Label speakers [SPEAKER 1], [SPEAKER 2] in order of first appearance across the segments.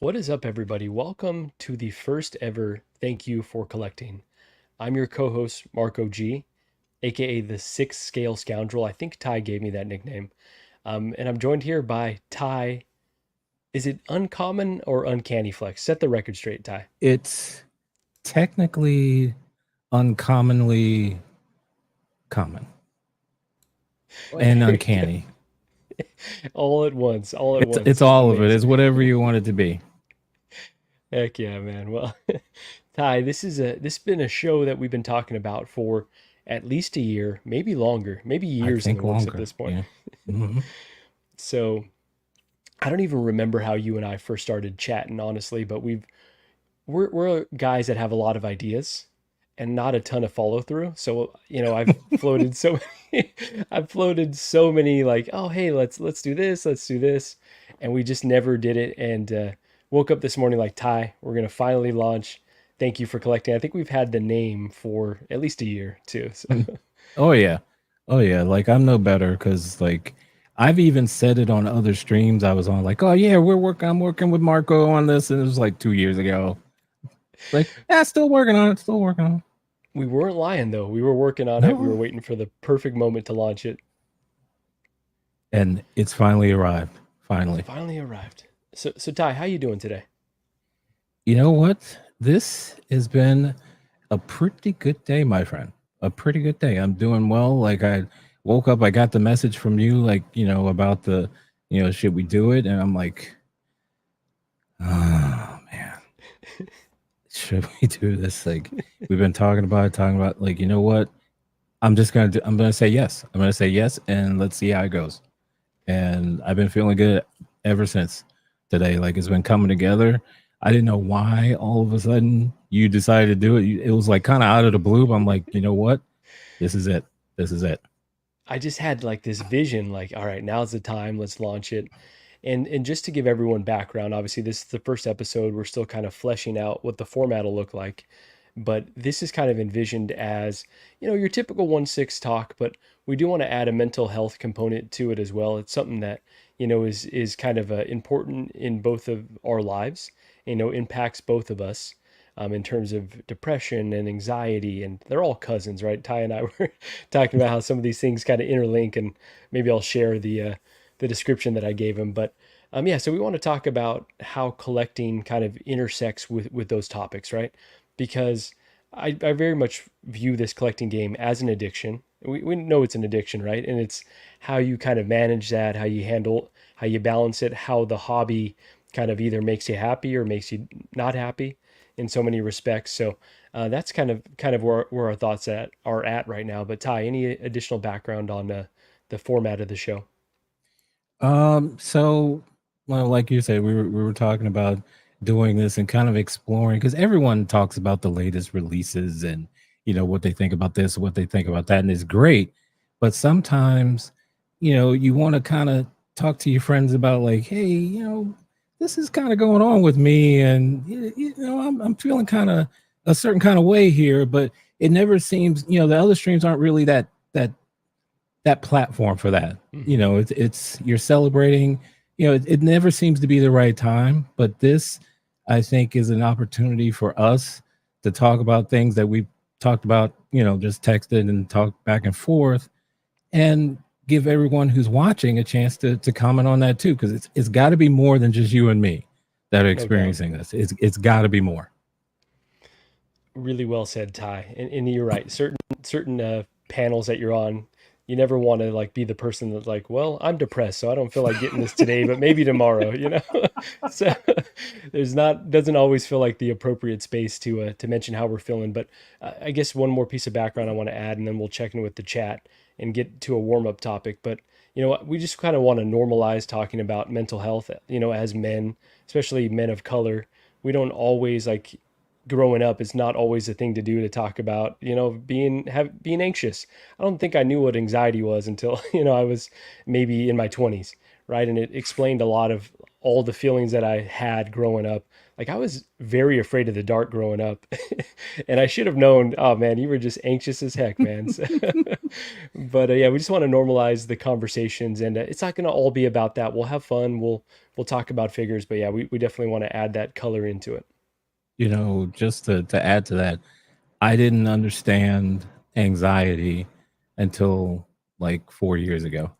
[SPEAKER 1] What is up, everybody? Welcome to the first ever Thank You for Collecting. I'm your co host, Marco G, aka the Six Scale Scoundrel. I think Ty gave me that nickname. And I'm joined here by Ty. Is it uncommon or uncanny flex? Set the record straight, Ty.
[SPEAKER 2] It's technically uncommonly common and
[SPEAKER 1] There you
[SPEAKER 2] uncanny.
[SPEAKER 1] go. All at once, all at
[SPEAKER 2] It's
[SPEAKER 1] once.
[SPEAKER 2] all of it.
[SPEAKER 1] Amazing.
[SPEAKER 2] It's whatever you want it to be.
[SPEAKER 1] Heck yeah, man. Well, Ty, this has been a show that we've been talking about for at least a year, maybe longer, maybe
[SPEAKER 2] I
[SPEAKER 1] years in the
[SPEAKER 2] think
[SPEAKER 1] works at
[SPEAKER 2] longer.
[SPEAKER 1] this point.
[SPEAKER 2] Yeah. hmm
[SPEAKER 1] So I don't even remember how you and I first started chatting, honestly, but we're guys that have a lot of ideas and not a ton of follow through. So, I've floated so many, I've floated so many like, oh hey, let's do this, let's do this, and we just never did it. And woke up this morning like Ty, we're gonna finally launch. Thank you for collecting. I think we've had the name for at least a year too. So
[SPEAKER 2] Oh yeah. Oh yeah. Like I'm no better because like I've even said it on other streams I was on. Like, oh yeah, we're working. I'm working with Marco on this, and it was like 2 years ago. Like, yeah, still working on it. Still working on it.
[SPEAKER 1] we weren't lying though. We were working on it. We were
[SPEAKER 2] No.
[SPEAKER 1] waiting for the perfect moment to launch it.
[SPEAKER 2] And it's finally arrived. Finally.
[SPEAKER 1] Finally arrived. So Ty, how you doing today?
[SPEAKER 2] You know what? This has been a pretty good day, my friend. A pretty good day. I'm doing well. Like I woke up, I got the message from you, like, about should we do it? And I'm like, oh man, should we do this? Like we've been talking about like, you know what? I'm gonna say yes. I'm gonna say yes and let's see how it goes. And I've been feeling good ever since today. Like it's been coming together. I didn't know why all of a sudden you decided to do it. It was like kind of out of the blue. But I'm like, you know what? This is it. This is it.
[SPEAKER 1] I just had like this vision, like, all right, now's the time, let's launch it. And just to give everyone background, obviously this is the first episode. We're still kind of fleshing out what the format will look like. But this is kind of envisioned as, your typical 1/6 talk, but we do want to add a mental health component to it as well. It's something that, is kind of important in both of our lives, impacts both of us. In terms of depression and anxiety, and they're all cousins, right? Ty and I were talking about how some of these things kind of interlink, and maybe I'll share the description that I gave him. But yeah, so we want to talk about how collecting kind of intersects with those topics, right? Because I very much view this collecting game as an addiction. We know it's an addiction, right? And it's how you kind of manage that, how you handle, how you balance it, how the hobby kind of either makes you happy or makes you not happy in so many respects. So that's kind of where our thoughts are at right now. But Ty, any additional background on the format of the show?
[SPEAKER 2] So well, like you said, we were talking about doing this and kind of exploring because everyone talks about the latest releases and what they think about this, what they think about that, and it's great. But sometimes, you want to kind of talk to your friends about like, hey, this is kind of going on with me, and I'm feeling kind of a certain kind of way here, but it never seems, the other streams aren't really that platform for that.
[SPEAKER 1] Hmm.
[SPEAKER 2] It's you're celebrating. It never seems to be the right time, but this, I think, is an opportunity for us to talk about things that we've talked about. Just texted and talked back and forth, and give everyone who's watching a chance to comment on that too, because it's got to be more than just you and me that are
[SPEAKER 1] No doubt.
[SPEAKER 2] experiencing this. It's got to be more.
[SPEAKER 1] Really well said, Ty. And you're right. Certain panels that you're on, you never want to like be the person that's like, well, I'm depressed, so I don't feel like getting this today, but maybe tomorrow, So there's not doesn't always feel like the appropriate space to mention how we're feeling. But I guess one more piece of background I want to add, and then we'll check in with the chat and get to a warm up topic. But we just kind of want to normalize talking about mental health. As men, especially men of color, we don't always like growing up, it's not always a thing to do to talk about, being anxious. I don't think I knew what anxiety was until, I was maybe in my 20s, right? And it explained a lot of all the feelings that I had growing up. Like I was very afraid of the dark growing up, and I should have known. Oh man, you were just anxious as heck, man. So, but yeah, we just want to normalize the conversations, and it's not going to all be about that. We'll have fun. We'll talk about figures, but yeah, we definitely want to add that color into it.
[SPEAKER 2] Just to add to that, I didn't understand anxiety until like 4 years ago.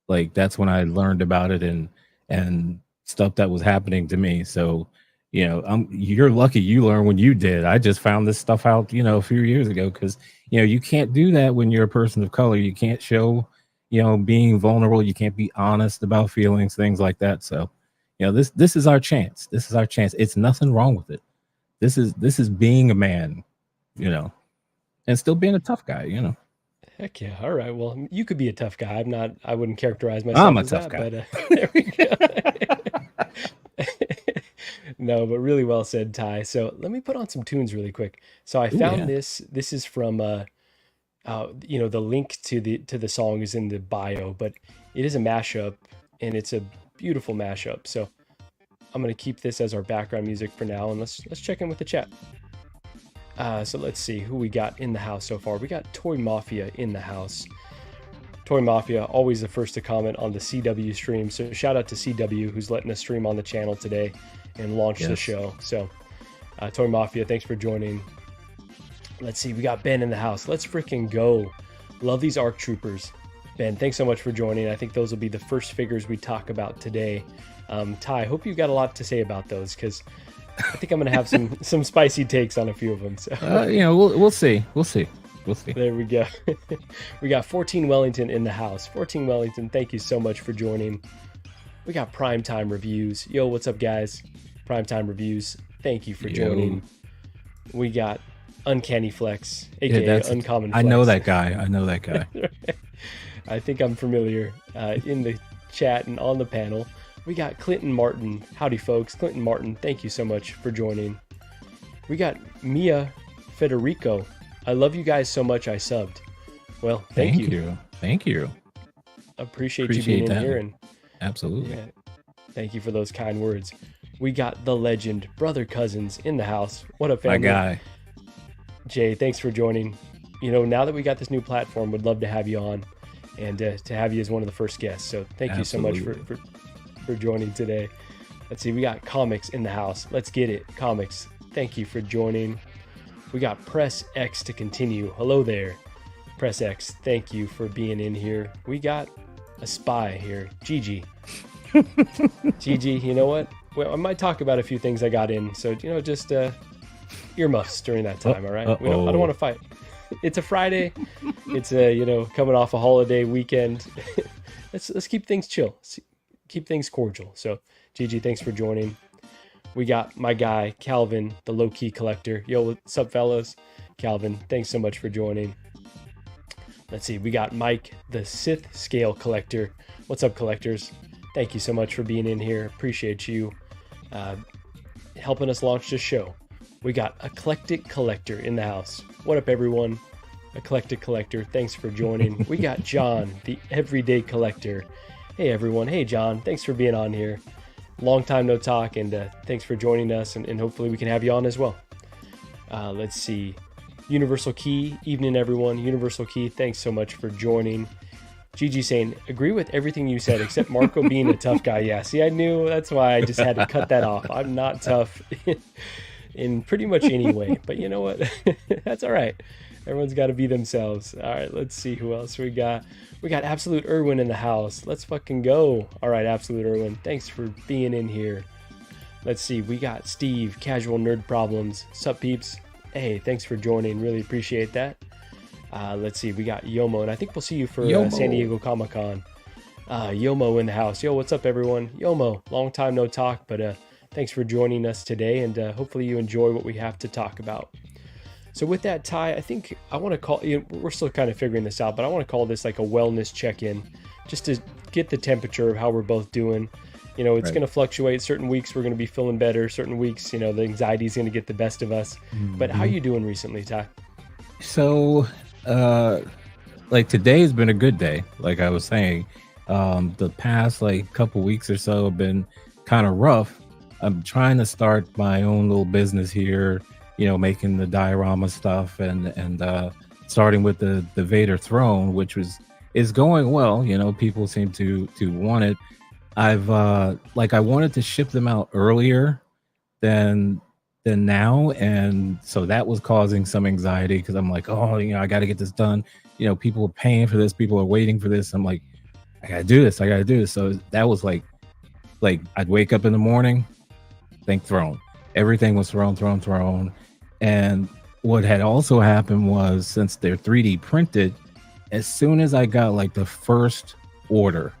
[SPEAKER 2] Like that's when I learned about it and stuff that was happening to me. So, you're lucky you learned when you did. I just found this stuff out, a few years ago because you can't do that when you're a person of color. You can't show, being vulnerable. You can't be honest about feelings, things like that. So, this is our chance. This is our chance. It's nothing wrong with it. This is being a man, and still being a tough guy.
[SPEAKER 1] Heck yeah. All right. Well, you could be a tough guy. I wouldn't characterize
[SPEAKER 2] I'm
[SPEAKER 1] myself
[SPEAKER 2] a
[SPEAKER 1] as
[SPEAKER 2] tough
[SPEAKER 1] that,
[SPEAKER 2] guy.
[SPEAKER 1] but there we go. No, but really well said, Ty. So let me put on some tunes really quick. So I
[SPEAKER 2] Ooh,
[SPEAKER 1] found
[SPEAKER 2] yeah.
[SPEAKER 1] this. This is from the link to the song is in the bio, but it is a mashup and it's a beautiful mashup. So I'm gonna keep this as our background music for now, and let's check in with the chat. So let's see who we got in the house so far. We got Toy Mafia in the house. Toy Mafia, always the first to comment on the CW stream. So shout out to CW who's letting us stream on the channel today and launch the
[SPEAKER 2] Yes.
[SPEAKER 1] show. So Toy Mafia, thanks for joining. Let's see, we got Ben in the house. Let's freaking go. Love these ARC Troopers. Ben, thanks so much for joining. I think those will be the first figures we talk about today. Ty, hope you've got a lot to say about those because I think I'm going to have some spicy takes on a few of them. So.
[SPEAKER 2] We'll see. We'll see. We'll see.
[SPEAKER 1] There we go. We got 14 Wellington in the house. 14 Wellington, thank you so much for joining. We got Primetime Reviews. Yo, what's up, guys? Primetime Reviews, thank you for joining. We got Uncanny Flex, aka Uncommon Flex.
[SPEAKER 2] I know that guy.
[SPEAKER 1] I think I'm familiar in the chat and on the panel. We got Clinton Martin. Howdy, folks. Clinton Martin, thank you so much for joining. We got Mia Federico. I love you guys so much I subbed. Well, thank you.
[SPEAKER 2] Thank you.
[SPEAKER 1] Appreciate you being in here. And
[SPEAKER 2] absolutely.
[SPEAKER 1] yeah, thank you for those kind words. We got the legend, Brother Cousins, in the house. What up, family?
[SPEAKER 2] My guy.
[SPEAKER 1] Jay, thanks for joining. Now that we got this new platform, would love to have you on and to have you as one of the first guests. So thank you so much for joining today. Let's see, we got Comics in the house. Let's get it. Comics, thank you for joining. We got Press X to continue. Hello there. Press X, thank you for being in here. We got a spy here, Gigi. Gigi, you know what? Well, I might talk about a few things I got in. So, just earmuffs during that time, all right? I don't want to fight. It's a Friday. It's coming off a holiday weekend. Let's keep things chill. Keep things cordial. So, Gigi, thanks for joining. We got my guy, Calvin, the low-key collector. Yo, what's up, fellas? Calvin, thanks so much for joining. Let's see, we got Mike, the Sith scale collector. What's up, collectors? Thank you so much for being in here. Appreciate you helping us launch this show. We got Eclectic Collector in the house. What up, everyone? Eclectic Collector, thanks for joining. We got John, the Everyday Collector. Hey, everyone. Hey, John. Thanks for being on here. Long time no talk, and thanks for joining us, and hopefully we can have you on as well. Let's see. Universal Key, evening, everyone. Universal Key, thanks so much for joining. Gigi saying, agree with everything you said, except Marco being a tough guy. Yeah, see, I knew. That's why I just had to cut that off. I'm not tough in pretty much any way, but you know what? That's all right. Everyone's got to be themselves. All right, let's see who else we got. We got Absolute Irwin in the house. Let's fucking go. All right, Absolute Irwin, thanks for being in here. Let's see, we got Steve, Casual Nerd Problems. Sup, peeps? Hey, thanks for joining. Really appreciate that. Let's see, we got Yomo, and I think we'll see you for San Diego Comic-Con. Yomo in the house. Yo, what's up, everyone? Yomo, long time no talk, but thanks for joining us today, and hopefully you enjoy what we have to talk about. So with that, Ty, I think I want to call, we're still kind of figuring this out, but I want to call this like a wellness check-in, just to get the temperature of how we're both doing. It's going to fluctuate. Certain weeks we're going to be feeling better. Certain weeks, the anxiety is going to get the best of us. Mm-hmm. But how you doing recently, Ty?
[SPEAKER 2] So, like today has been a good day. Like I was saying, The past like couple weeks or so have been kind of rough. I'm trying to start my own little business here, making the diorama stuff and starting with the Vader throne, which is going well. People seem to want it. I've I wanted to ship them out earlier than now, and so that was causing some anxiety because I'm like, oh, I got to get this done. People are paying for this, people are waiting for this. I'm like, I gotta do this. So that was like I'd wake up in the morning, think throne. Everything was thrown. And what had also happened was, since they're 3D printed, as soon as I got like the first order,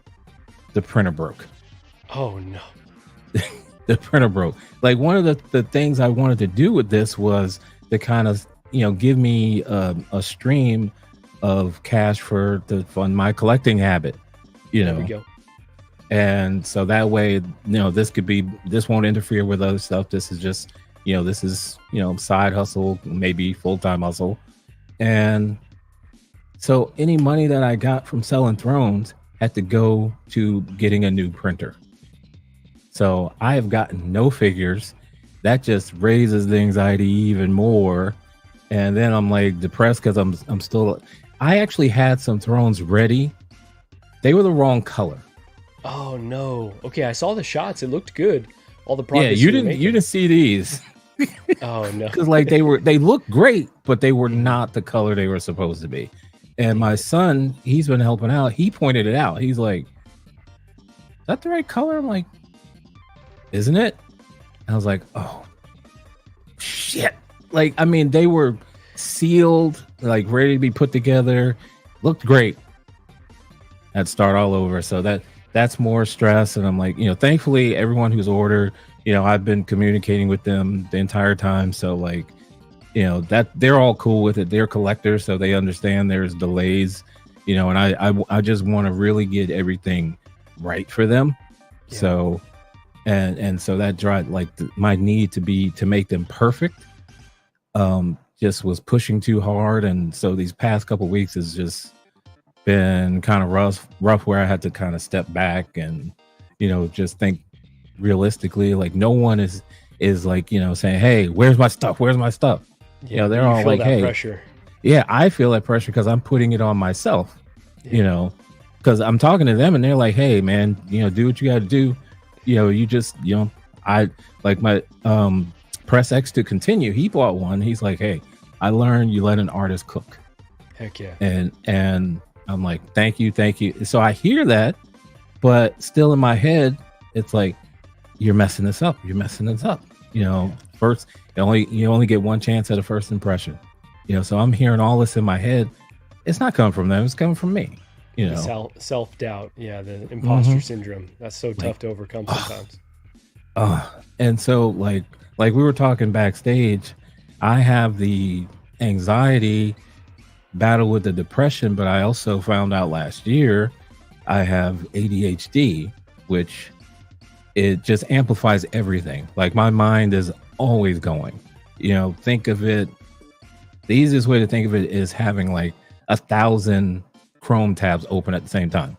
[SPEAKER 2] the printer broke.
[SPEAKER 1] Oh no.
[SPEAKER 2] The printer broke. Like, one of the things I wanted to do with this was to kind of, give me a stream of cash to fund my collecting habit,
[SPEAKER 1] There we go.
[SPEAKER 2] And so that way, this won't interfere with other stuff. This is just, side hustle, maybe full-time hustle. And so any money that I got from selling thrones had to go to getting a new printer. So I have gotten no figures. That just raises the anxiety even more. And then I'm like depressed because I actually had some thrones ready. They were the wrong color.
[SPEAKER 1] Oh no. Okay, I saw the shots. It looked good. All the
[SPEAKER 2] Yeah,
[SPEAKER 1] progress
[SPEAKER 2] you didn't see these.
[SPEAKER 1] Oh no.
[SPEAKER 2] Because they looked great, but they were not the color they were supposed to be. And my son, he's been helping out. He pointed it out. He's like, "Is that the right color?" I'm like, "Isn't it?" I was like, "Oh shit!" They were sealed, ready to be put together. Looked great. I'd start all over. So that's more stress. And I'm like, thankfully everyone who's ordered, I've been communicating with them the entire time. So that they're all cool with it. They're collectors, so they understand there's delays, and I just want to really get everything right for them.
[SPEAKER 1] Yeah.
[SPEAKER 2] So and so that drive, my need to make them perfect, just was pushing too hard. And so these past couple weeks has just been kind of rough where I had to kind of step back and just think realistically. Like, no one is saying, "Hey, where's my stuff?
[SPEAKER 1] Yeah,
[SPEAKER 2] they're
[SPEAKER 1] you
[SPEAKER 2] all
[SPEAKER 1] feel
[SPEAKER 2] like,
[SPEAKER 1] that
[SPEAKER 2] "Hey."
[SPEAKER 1] pressure.
[SPEAKER 2] Yeah, I feel that pressure because I'm putting it on myself.
[SPEAKER 1] Yeah.
[SPEAKER 2] Because I'm talking to them and they're like, "Hey man, do what you got to do. You just, I like my Press X to continue." He bought one. He's like, "Hey, I learned you let an artist cook."
[SPEAKER 1] Heck yeah.
[SPEAKER 2] And I'm like, thank you. So I hear that, but still in my head, it's like, you're messing this up. First, you only get one chance at a first impression. So I'm hearing all this in my head. It's not coming from them. It's coming from me.
[SPEAKER 1] The self-doubt. Yeah, the imposter syndrome. That's so tough to overcome sometimes.
[SPEAKER 2] And so like we were talking backstage, I have the anxiety battle with the depression, but I also found out last year I have ADHD, which it just amplifies everything. Like, my mind is always going. Think of it, the easiest way to think of it is having like 1,000 Chrome tabs open at the same time.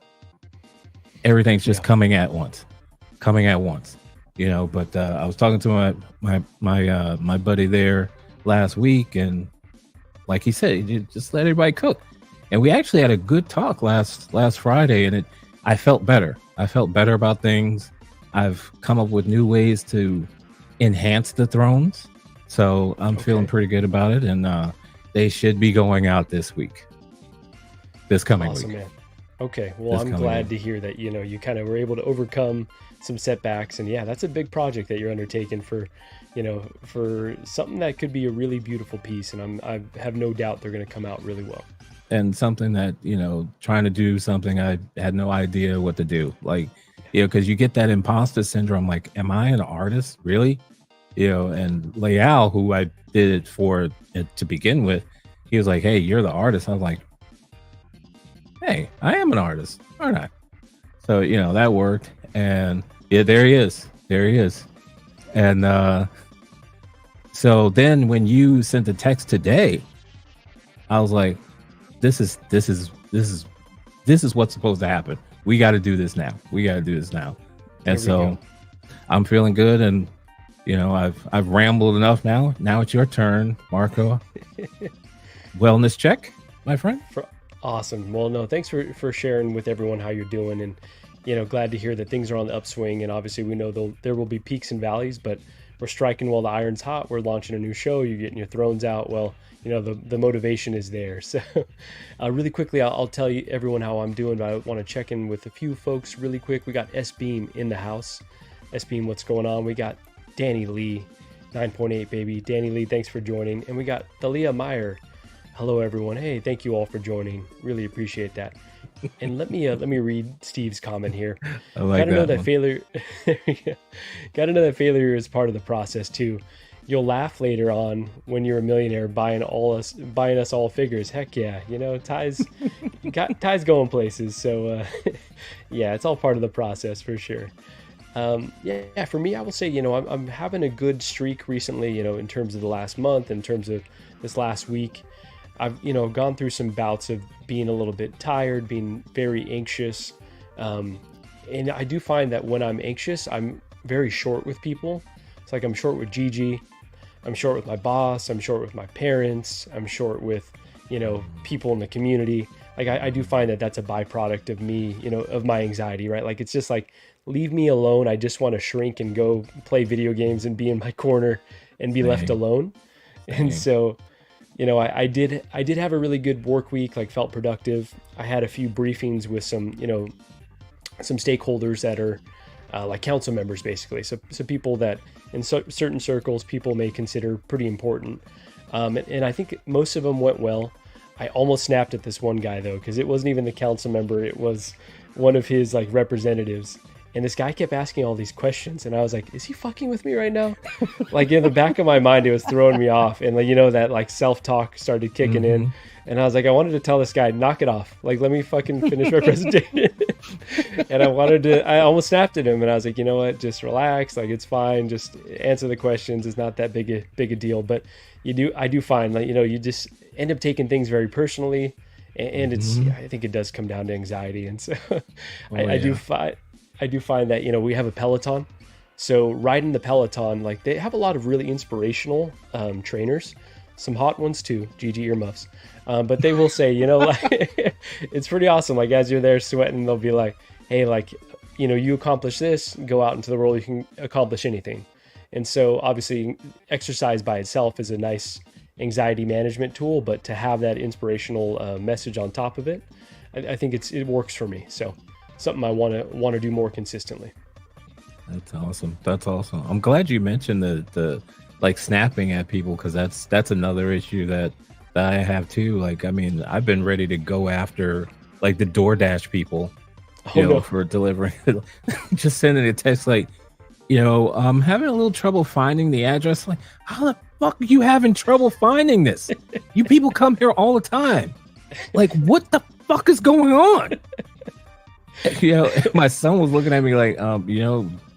[SPEAKER 2] Everything's just coming at once. But I was talking to my buddy there last week, and like he said, you just let everybody cook. And we actually had a good talk last Friday, and I felt better. I felt better about things. I've come up with new ways to enhance the thrones. So I'm feeling pretty good about it. And they should be going out this coming week.
[SPEAKER 1] Man. Okay. Well, I'm glad to hear that, you kind of were able to overcome some setbacks. And yeah, that's a big project that you're undertaking for something that could be a really beautiful piece. And I have no doubt they're going to come out really well.
[SPEAKER 2] And something that, trying to do something I had no idea what to do. Like, because you get that imposter syndrome. Like, am I an artist? Really? And Leal, who I did it for to begin with, he was like, "Hey, you're the artist." I was like, "Hey, I am an artist, aren't I?" So, that worked. And yeah, there he is. And so then when you sent the text today, I was like, this is what's supposed to happen. we got to do this now. We got to do this now.
[SPEAKER 1] There
[SPEAKER 2] And
[SPEAKER 1] we
[SPEAKER 2] so
[SPEAKER 1] go.
[SPEAKER 2] I'm feeling good, and I've rambled enough now. Now it's your turn, Marco. Wellness check, my friend.
[SPEAKER 1] Awesome. Well, no, thanks for sharing with everyone how you're doing, and glad to hear that things are on the upswing. And obviously, we know there will be peaks and valleys, but we're striking while the iron's hot. We're launching a new show. You're getting your thrones out. Well, the motivation is there. So, really quickly, I'll tell you everyone how I'm doing, but I want to check in with a few folks really quick. We got S Beam in the house. S Beam, what's going on? We got Danny Lee, 9.8 baby. Danny Lee, thanks for joining. And we got Thalia Meyer. Hello, everyone. Hey, thank you all for joining. Really appreciate that. And let me read Steve's comment here.
[SPEAKER 2] I like
[SPEAKER 1] Gotta know
[SPEAKER 2] that
[SPEAKER 1] that failure. Gotta know that failure is part of the process too. You'll laugh later on when you're a millionaire buying us all figures. Heck yeah, Ty's Ty's going places. So yeah, it's all part of the process for sure. Yeah, for me, I will say, I'm having a good streak recently, in terms of the last month, in terms of this last week. I've, gone through some bouts of being a little bit tired, being very anxious. And I do find that when I'm anxious, I'm very short with people. It's like I'm short with Gigi. I'm short with my boss. I'm short with my parents. I'm short with, people in the community. Like I do find that that's a byproduct of me, of my anxiety, right? Like, it's just like, leave me alone. I just want to shrink and go play video games and be in my corner and be left alone. And so, I did have a really good work week, like felt productive. I had a few briefings with some stakeholders that are like council members, basically. So people that in certain circles, people may consider pretty important. And I think most of them went well. I almost snapped at this one guy though, because it wasn't even the council member. It was one of his like representatives. And this guy kept asking all these questions, and I was like, is he fucking with me right now? Like, in the back of my mind, it was throwing me off. And like, that like self-talk started kicking in. And I was like, I wanted to tell this guy, knock it off. Like, let me fucking finish my presentation. And I almost snapped at him, and I was like, you know what, just relax. Like, it's fine. Just answer the questions. It's not that big a deal. But I do find like, you just end up taking things very personally. And it's, I think it does come down to anxiety. And so I do find that, we have a Peloton. So riding the Peloton, like they have a lot of really inspirational trainers, some hot ones too, GG earmuffs. But they will say, like, it's pretty awesome. Like as you're there sweating, they'll be like, hey, like, you accomplish this, go out into the world, you can accomplish anything. And so obviously exercise by itself is a nice anxiety management tool, but to have that inspirational message on top of it, I think it works for me. So something I want to do more consistently.
[SPEAKER 2] That's awesome. That's awesome. I'm glad you mentioned the like snapping at people, because that's another issue that I have too. Like, I mean, I've been ready to go after like the DoorDash people, for delivering. Just sending a text like, I'm having a little trouble finding the address. Like, how the fuck are you having trouble finding this? You people come here all the time. Like, what the fuck is going on? My son was looking at me like,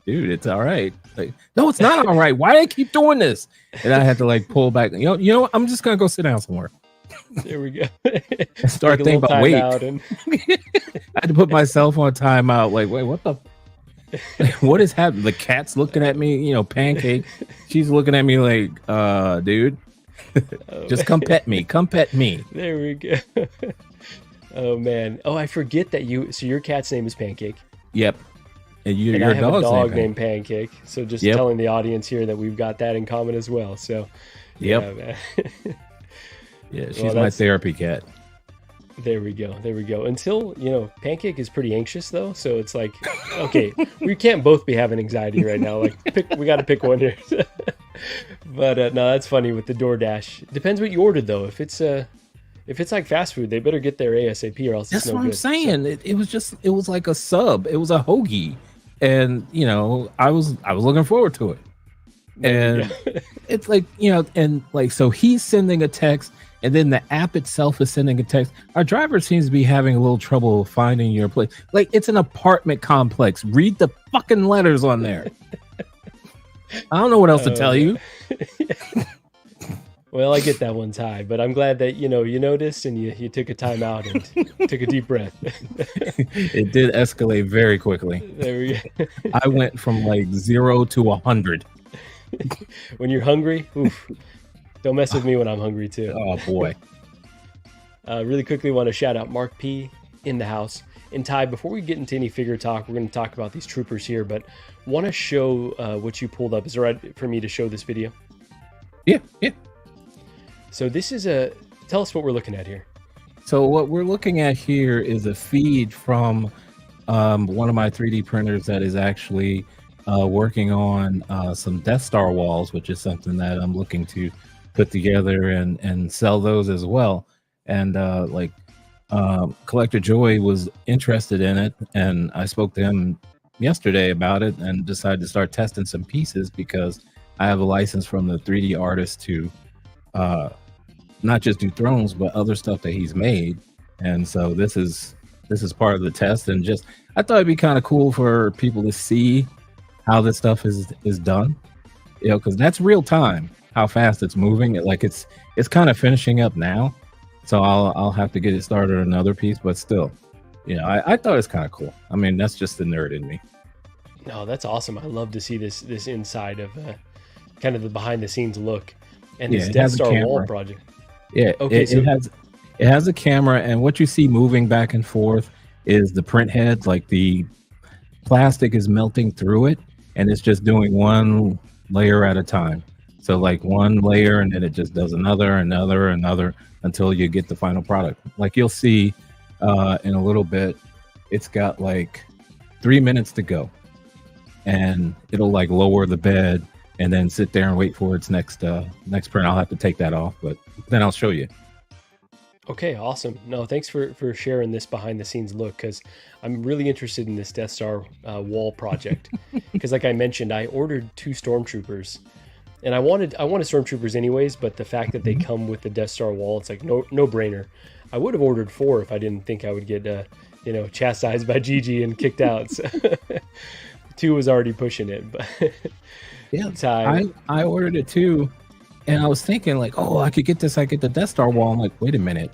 [SPEAKER 2] dude, it's all right. Like, no, it's not all right. Why do I keep doing this? And I had to like pull back. You know what? I'm just gonna go sit down somewhere.
[SPEAKER 1] There we go.
[SPEAKER 2] Start thinking about wait.
[SPEAKER 1] And
[SPEAKER 2] I had to put myself on timeout. Like, wait, what the? What is happening? The cat's looking at me. Pancake. She's looking at me like, dude, just come pet me. Come pet me.
[SPEAKER 1] There we go. Oh man! Oh, I forget that so your cat's name is Pancake.
[SPEAKER 2] Yep. And
[SPEAKER 1] your
[SPEAKER 2] dog's
[SPEAKER 1] I have a dog named Pancake. So just telling the audience here that we've got that in common as well. So,
[SPEAKER 2] yep. Yeah, she's my therapy cat.
[SPEAKER 1] There we go. Until Pancake is pretty anxious though, so it's like, okay, we can't both be having anxiety right now. Like, we got to pick one here. But no, that's funny with the DoorDash. Depends what you ordered though. If it's like fast food, they better get there ASAP or else
[SPEAKER 2] that's
[SPEAKER 1] it's no
[SPEAKER 2] what I'm
[SPEAKER 1] good.
[SPEAKER 2] saying. So, it was like a sub. It was a hoagie, and I was looking forward to it. And it's like, and like, so he's sending a text, and then the app itself is sending a text. Our driver seems to be having a little trouble finding your place. Like, it's an apartment complex. Read the fucking letters on there. I don't know what else to tell you.
[SPEAKER 1] Well, I get that one, Ty, but I'm glad that you noticed and you took a time out and took a deep breath.
[SPEAKER 2] It did escalate very quickly.
[SPEAKER 1] There we go.
[SPEAKER 2] I went from like 0 to 100.
[SPEAKER 1] When you're hungry, oof, don't mess with me when I'm hungry too.
[SPEAKER 2] Oh boy.
[SPEAKER 1] Really quickly, want to shout out Mark P in the house. And Ty, before we get into any figure talk, we're going to talk about these troopers here, but want to show what you pulled up. Is it right for me to show this video?
[SPEAKER 2] Yeah, yeah.
[SPEAKER 1] So this is tell us what we're looking at here.
[SPEAKER 2] So what we're looking at here is a feed from one of my 3D printers that is actually working on some Death Star walls, which is something that I'm looking to put together and sell those as well. And Collector Joy was interested in it, and I spoke to him yesterday about it and decided to start testing some pieces because I have a license from the 3D artist to not just do thrones but other stuff that he's made. And so this is part of the test, and just I thought it'd be kind of cool for people to see how this stuff is done, because that's real time, how fast it's moving. It's kind of finishing up now, so I'll have to get it started on another piece, but still, I thought it's kind of cool. I mean, that's just the nerd in me.
[SPEAKER 1] No, that's awesome. I love to see this inside of kind of the behind the scenes look, and this Death Star wall project.
[SPEAKER 2] Yeah, okay. It has a camera, and what you see moving back and forth is the print head. Like the plastic is melting through it, and it's just doing one layer at a time. So like one layer, and then it just does another until you get the final product. Like you'll see in a little bit, it's got like 3 minutes to go, and it'll like lower the bed and then sit there and wait for its next print. I'll have to take that off, but then I'll show you.
[SPEAKER 1] Okay, awesome. No, thanks for sharing this behind the scenes look, because I'm really interested in this Death Star wall project. Because like I mentioned, I ordered 2 stormtroopers, and I wanted stormtroopers anyways, but the fact that they come with the Death Star wall, it's like no brainer. I would have ordered 4 if I didn't think I would get chastised by Gigi and kicked out. So 2 was already pushing it, but
[SPEAKER 2] yeah, I ordered it too. And I was thinking like, oh, I could get this. I get the Death Star wall. I'm like, wait a minute.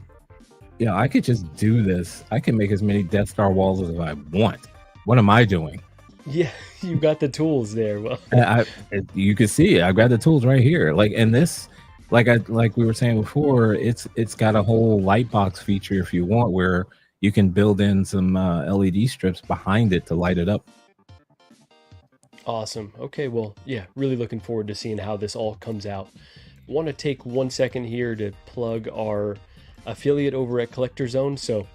[SPEAKER 2] I could just do this. I can make as many Death Star walls as I want. What am I doing?
[SPEAKER 1] Yeah, you got the tools there. Well,
[SPEAKER 2] you can see it. I got the tools right here. Like, and this, like we were saying before, it's got a whole light box feature if you want, where you can build in some LED strips behind it to light it up.
[SPEAKER 1] Awesome. Okay, well, yeah, really looking forward to seeing how this all comes out. Want to take 1 second here to plug our affiliate over at Collector Zone. So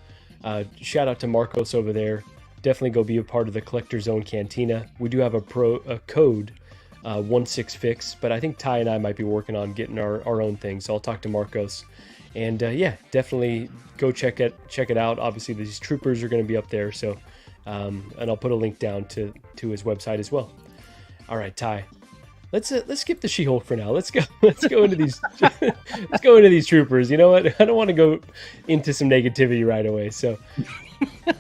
[SPEAKER 1] shout out to Marcos over there. Definitely go be a part of the Collector Zone Cantina. We do have a code 16fix, but I think Ty and I might be working on getting our own thing. So I'll talk to Marcos. And yeah, definitely go check it out. Obviously, these troopers are going to be up there. So and I'll put a link down to his website as well. All right, Ty, let's skip the She-Hulk for now. Let's go into these let's go into these troopers. You know what? I don't want to go into some negativity right away. So,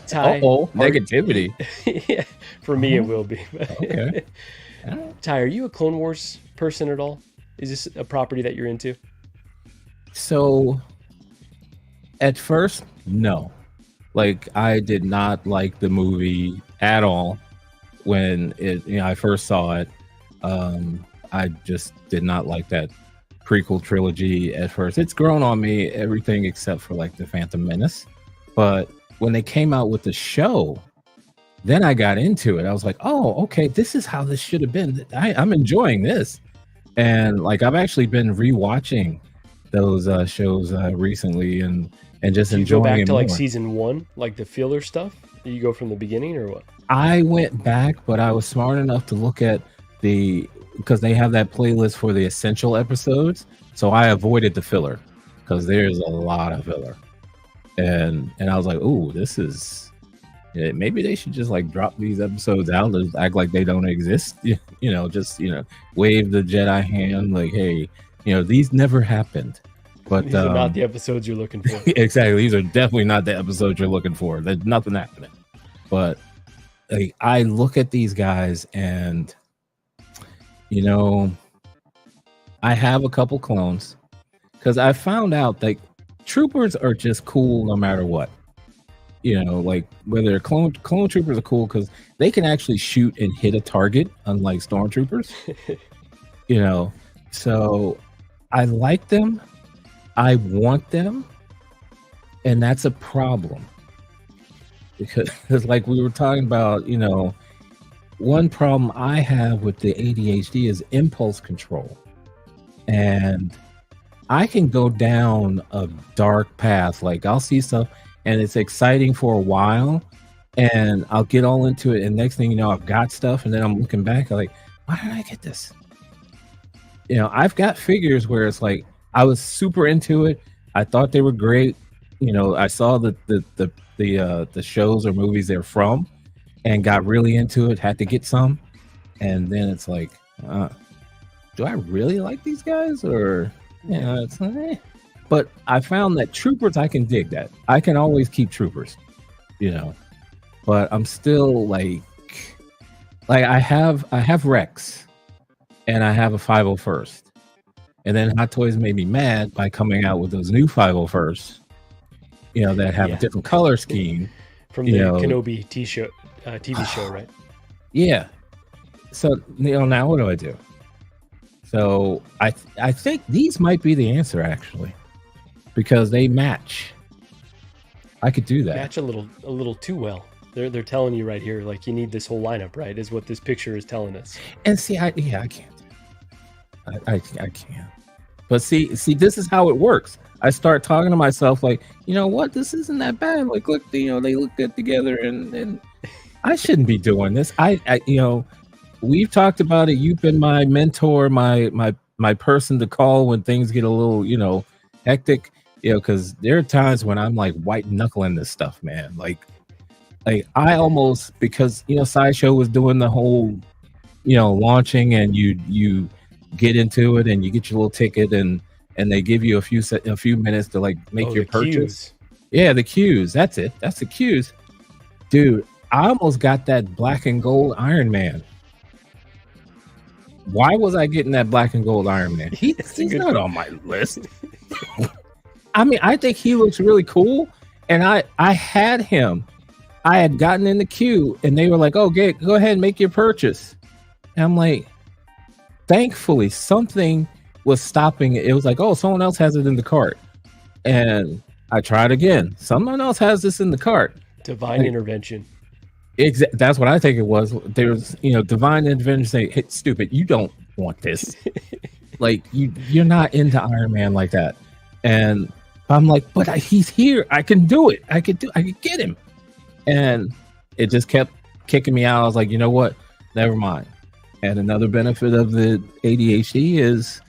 [SPEAKER 1] Ty,
[SPEAKER 2] negativity.
[SPEAKER 1] Yeah, for me it will be.
[SPEAKER 2] Okay.
[SPEAKER 1] Ty, are you a Clone Wars person at all? Is this a property that you're into?
[SPEAKER 2] So, at first, no. Like, I did not like the movie at all when I first saw it. I just did not like that prequel trilogy at first. It's grown on me, everything except for like the Phantom Menace. But when they came out with the show, then I got into it. I was like, oh, okay, this is how this should have been. I'm enjoying this. And like, I've actually been rewatching those shows recently and just enjoying it.
[SPEAKER 1] Go back to like
[SPEAKER 2] more.
[SPEAKER 1] season 1, like the filler stuff? You go from the beginning or what?
[SPEAKER 2] I went back, but I was smart enough to look at because they have that playlist for the essential episodes. So I avoided the filler because there's a lot of filler. And I was like, oh, this is, maybe they should just like drop these episodes out and act like they don't exist. Just wave the Jedi hand like, hey, these never happened. But
[SPEAKER 1] these are not the episodes you're looking for.
[SPEAKER 2] Exactly. These are definitely not the episodes you're looking for. There's nothing happening. But like, I look at these guys and, I have a couple clones, because I found out like troopers are just cool no matter what. Like whether clone troopers are cool because they can actually shoot and hit a target, unlike stormtroopers. you know, so I like them. I want them, and that's a problem because, like we were talking about, one problem I have with the ADHD is impulse control, and I can go down a dark path. Like I'll see stuff and it's exciting for a while and I'll get all into it. And next thing you know, I've got stuff and then I'm looking back like, why did I get this? I've got figures where it's like, I was super into it. I thought they were great. I saw the shows or movies they're from and got really into it, had to get some. And then it's like, do I really like these guys? Or, it's like, But I found that troopers, I can dig that. I can always keep troopers, but I'm still like I have Rex and I have a 501st. And then Hot Toys made me mad by coming out with those new 501st, that have a different color scheme.
[SPEAKER 1] From the Kenobi TV show, right?
[SPEAKER 2] Yeah. So, now what do I do? So I think these might be the answer actually, because they match. I could do that.
[SPEAKER 1] Match a little too well. They're telling you right here, like you need this whole lineup, right? Is what this picture is telling us.
[SPEAKER 2] And see, I can't. I can't. But see, this is how it works. I start talking to myself like, you know what, this isn't that bad. Like, look, they look good together, and I shouldn't be doing this. We've talked about it. You've been my mentor, my person to call when things get a little, hectic. Because there are times when I'm like white knuckling this stuff, man. Like I almost, because Sideshow was doing the whole, launching, and you get into it and you get your little ticket and they give you a few minutes to like make your purchase. Queues. Yeah, the queues. That's it. That's the queues, dude. I almost got that black and gold Iron Man. Why was I getting that black and gold Iron Man? He's not on my list. I mean, I think he looks really cool, and I had him. I had gotten in the queue, and they were like, "Oh, go ahead and make your purchase." And I'm like, thankfully, something was stopping it. It was like, "Oh, someone else has it in the cart," and I tried again. Someone else has this in the cart.
[SPEAKER 1] Divine intervention.
[SPEAKER 2] That's what I think it was. There's, divine intervention saying, "Hey, stupid, you don't want this." Like you're not into Iron Man like that. And I'm like, but he's here. I can do it. I can get him. And it just kept kicking me out. I was like, you know what? Never mind. And another benefit of the ADHD is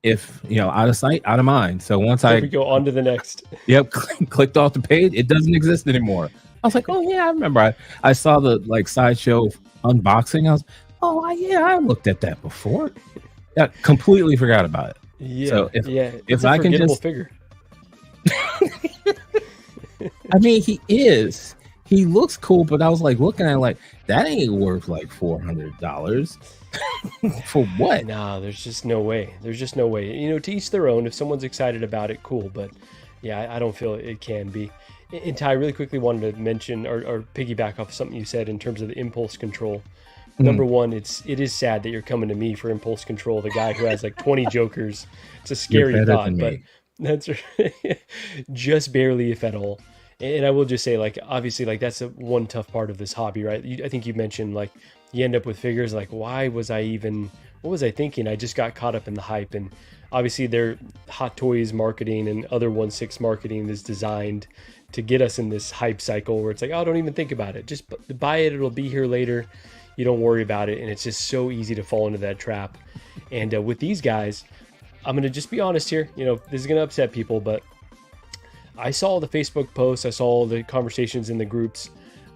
[SPEAKER 2] if, out of sight, out of mind. So once
[SPEAKER 1] we go on to the next.
[SPEAKER 2] Yep. Clicked off the page. It doesn't exist anymore. I was like, oh yeah, I remember. I saw the Sideshow unboxing. I was, I looked at that before. I completely forgot about it.
[SPEAKER 1] Yeah.
[SPEAKER 2] So if I can just
[SPEAKER 1] figure.
[SPEAKER 2] I mean, he looks cool, but I was like looking at it like that ain't worth like $400 for what?
[SPEAKER 1] No, there's just no way. To each their own. If someone's excited about it, cool. But yeah, I don't feel it can be. And Ty, really quickly wanted to mention or piggyback off of something you said in terms of the impulse control. Number one, it is sad that you're coming to me for impulse control, the guy who has like 20 jokers. It's a scary thought, but that's just barely, if at all. And I will just say, like, obviously, like that's one tough part of this hobby, right? I think you mentioned like you end up with figures like, what was I thinking? I just got caught up in the hype. And obviously their Hot Toys marketing and other 1/6 marketing is designed to get us in this hype cycle where it's like, oh, don't even think about it. Just buy it. It'll be here later. You don't worry about it. And it's just so easy to fall into that trap. And with these guys, I'm going to just be honest here. This is going to upset people, but I saw the Facebook posts. I saw the conversations in the groups.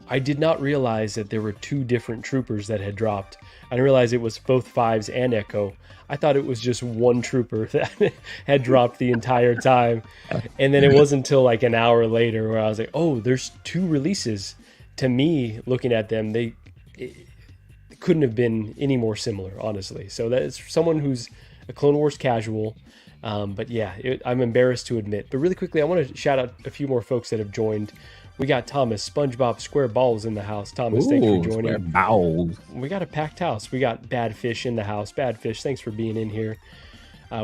[SPEAKER 1] I did not realize that there were two different troopers that had dropped. I didn't realize it was both Fives and Echo. I thought it was just one trooper that had dropped the entire time. And then it wasn't until like an hour later where I was like, oh, there's two releases. To me, looking at them, it couldn't have been any more similar, honestly. So that is someone who's a Clone Wars casual. But yeah, I'm embarrassed to admit. But really quickly, I want to shout out a few more folks that have joined. We got Thomas, SpongeBob Square Balls in the house. Thomas, thanks for
[SPEAKER 2] Ooh, square
[SPEAKER 1] joining.
[SPEAKER 2] bowels.
[SPEAKER 1] We got a packed house. We got Bad Fish in the house. Bad Fish, thanks for being in here.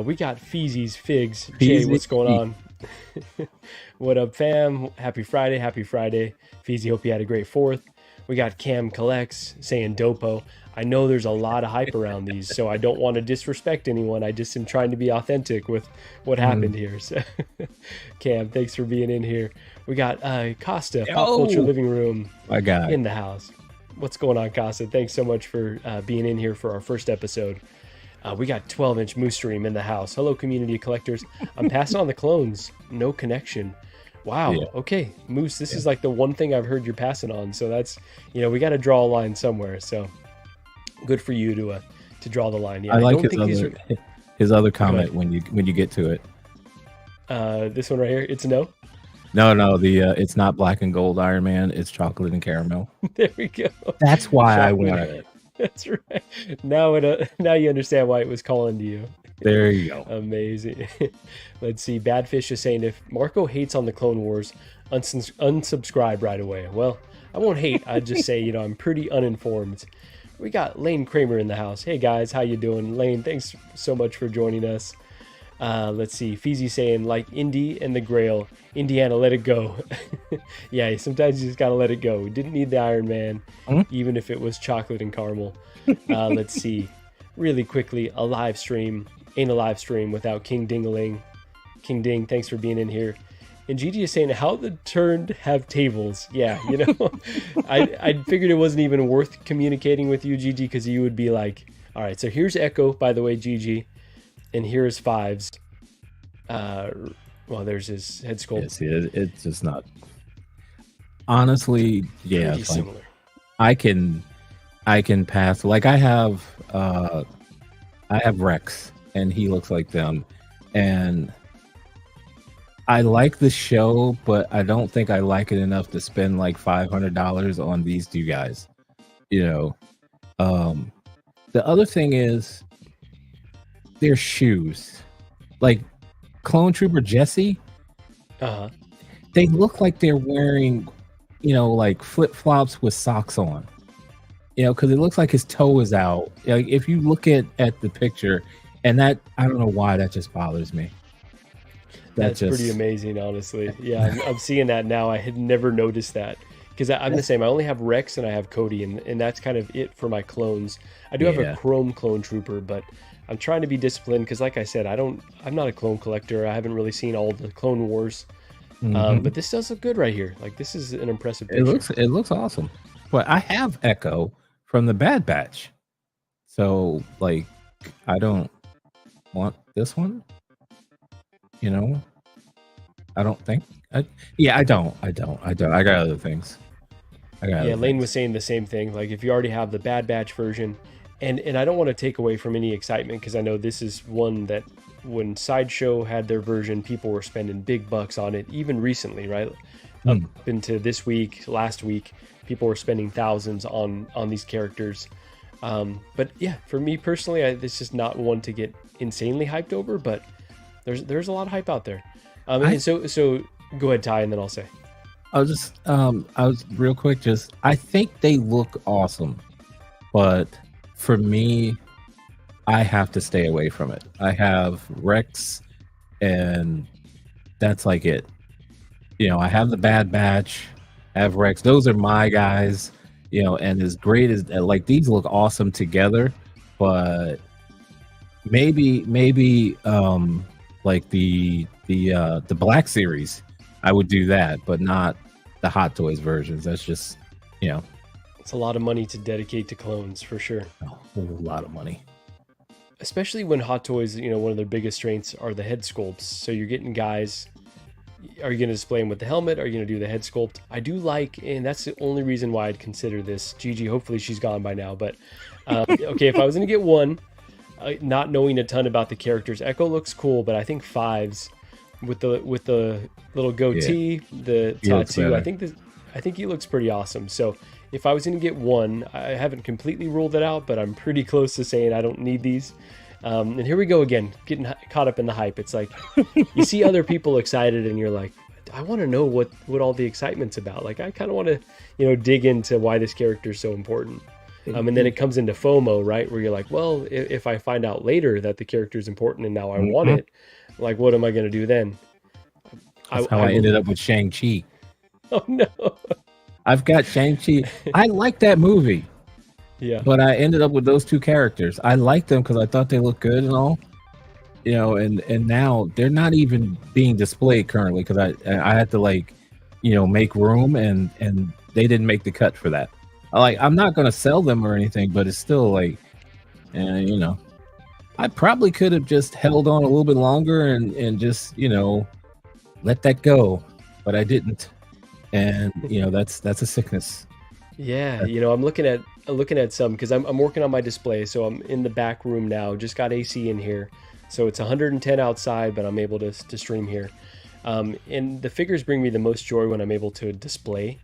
[SPEAKER 1] We got Feezy's Figs. Jay, what's going on? What up, fam? Happy Friday. Happy Friday. Feezy, hope you had a great 4th. We got Cam Collects saying Dopo. I know there's a lot of hype around these, so I don't want to disrespect anyone. I just am trying to be authentic with what happened here. So, Cam, thanks for being in here. We got Costa, Pop Culture Living Room,
[SPEAKER 2] my guy,
[SPEAKER 1] in the house. What's going on, Costa? Thanks so much for being in here for our first episode. We got 12-inch Moose Stream in the house. Hello, community collectors. I'm passing on the clones. No connection. Wow. Yeah. Okay, Moose, this is like the one thing I've heard you're passing on. So that's, we got to draw a line somewhere. So good for you to draw the line. Yeah,
[SPEAKER 2] I like his other comment when you get to it.
[SPEAKER 1] This one right here. It's no.
[SPEAKER 2] No, it's not black and gold Iron Man. It's chocolate and caramel.
[SPEAKER 1] There we go.
[SPEAKER 2] That's why I wanted it.
[SPEAKER 1] That's right. Now you understand why it was calling to you.
[SPEAKER 2] There you go.
[SPEAKER 1] Amazing. Let's see. Badfish is saying, if Marco hates on the Clone Wars, unsubscribe right away. Well, I won't hate. I'd just say, I'm pretty uninformed. We got Lane Kramer in the house. Hey guys, how you doing? Lane, thanks so much for joining us. Let's see. Feezy saying, like Indy and the Grail, Indiana, let it go. Yeah, sometimes you just gotta let it go. We didn't need the Iron Man, even if it was chocolate and caramel. Let's see. Really quickly, a live stream. Ain't a live stream without King Dingaling. King Ding, thanks for being in here. And Gigi is saying, how the turned have tables. Yeah, I figured it wasn't even worth communicating with you, Gigi, because you would be like, all right, so here's Echo, by the way, Gigi. And here's Fives. Well, there's his head sculpt.
[SPEAKER 2] Yes, it's just not. Honestly, yeah,
[SPEAKER 1] pretty similar.
[SPEAKER 2] I can pass. Like I have Rex, and he looks like them, and I like the show, but I don't think I like it enough to spend like $500 on these two guys. The other thing is their shoes, like Clone Trooper Jesse. They look like they're wearing, like flip flops with socks on. Because it looks like his toe is out. Like if you look at the picture, and that I don't know why that just bothers me.
[SPEAKER 1] That's pretty amazing, honestly. Yeah, I'm seeing that now. I had never noticed that because I'm the same. I only have Rex and I have Cody, and that's kind of it for my clones. I do have a Chrome Clone Trooper, but I'm trying to be disciplined because, like I said, I'm not a clone collector. I haven't really seen all the Clone Wars, but this does look good right here. Like this is an impressive picture.
[SPEAKER 2] It looks awesome. But I have Echo from the Bad Batch, so like I don't want this one. I don't think. I don't. I got other things.
[SPEAKER 1] Lane was saying the same thing. Like if you already have the Bad Batch version, and I don't want to take away from any excitement because I know this is one that when Sideshow had their version, people were spending big bucks on it. Even recently, right? Up into this week, last week, people were spending thousands on these characters. But yeah, for me personally, this is not one to get insanely hyped over, but there's a lot of hype out there. And so go ahead, Ty, and then I'll say.
[SPEAKER 2] I was real quick. I think they look awesome, but for me, I have to stay away from it. I have Rex, and that's like it. I have the Bad Batch, I have Rex. Those are my guys. And as great as like these look awesome together, but maybe like the Black Series, I would do that, but not the Hot Toys versions. That's just
[SPEAKER 1] it's a lot of money to dedicate to clones for sure.
[SPEAKER 2] A whole lot of money,
[SPEAKER 1] especially when Hot Toys, one of their biggest strengths are the head sculpts. So you're getting guys. Are you going to display them with the helmet? Are you going to do the head sculpt? I do like, and that's the only reason why I'd consider this. Gigi, hopefully she's gone by now, but okay, if I was going to get one, not knowing a ton about the characters, Echo looks cool, but I think Fives with the little goatee, the tattoo, I think he looks pretty awesome. So if I was going to get one, I haven't completely ruled it out, but I'm pretty close to saying I don't need these. And here we go again, getting caught up in the hype. It's like you see other people excited, and you're like, I want to know what all the excitement's about. Like, I kind of want to, dig into why this character is so important. And then it comes into FOMO, right? Where you're like, well, if I find out later that the character is important and now I want it, like, what am I going to do then?
[SPEAKER 2] That's how I ended up with Shang-Chi.
[SPEAKER 1] Oh, no.
[SPEAKER 2] I've got Shang-Chi. I like that movie.
[SPEAKER 1] Yeah.
[SPEAKER 2] But I ended up with those two characters. I liked them because I thought they looked good and all. And now they're not even being displayed currently because I had to make room and they didn't make the cut for that. I'm not gonna sell them or anything, but it's still I probably could have just held on a little bit longer and just let that go, but I didn't. And that's a sickness.
[SPEAKER 1] Yeah, I'm looking at some because I'm working on my display, so I'm in the back room now. Just got AC in here. So it's 110 outside, but I'm able to stream here. And the figures bring me the most joy when I'm able to display.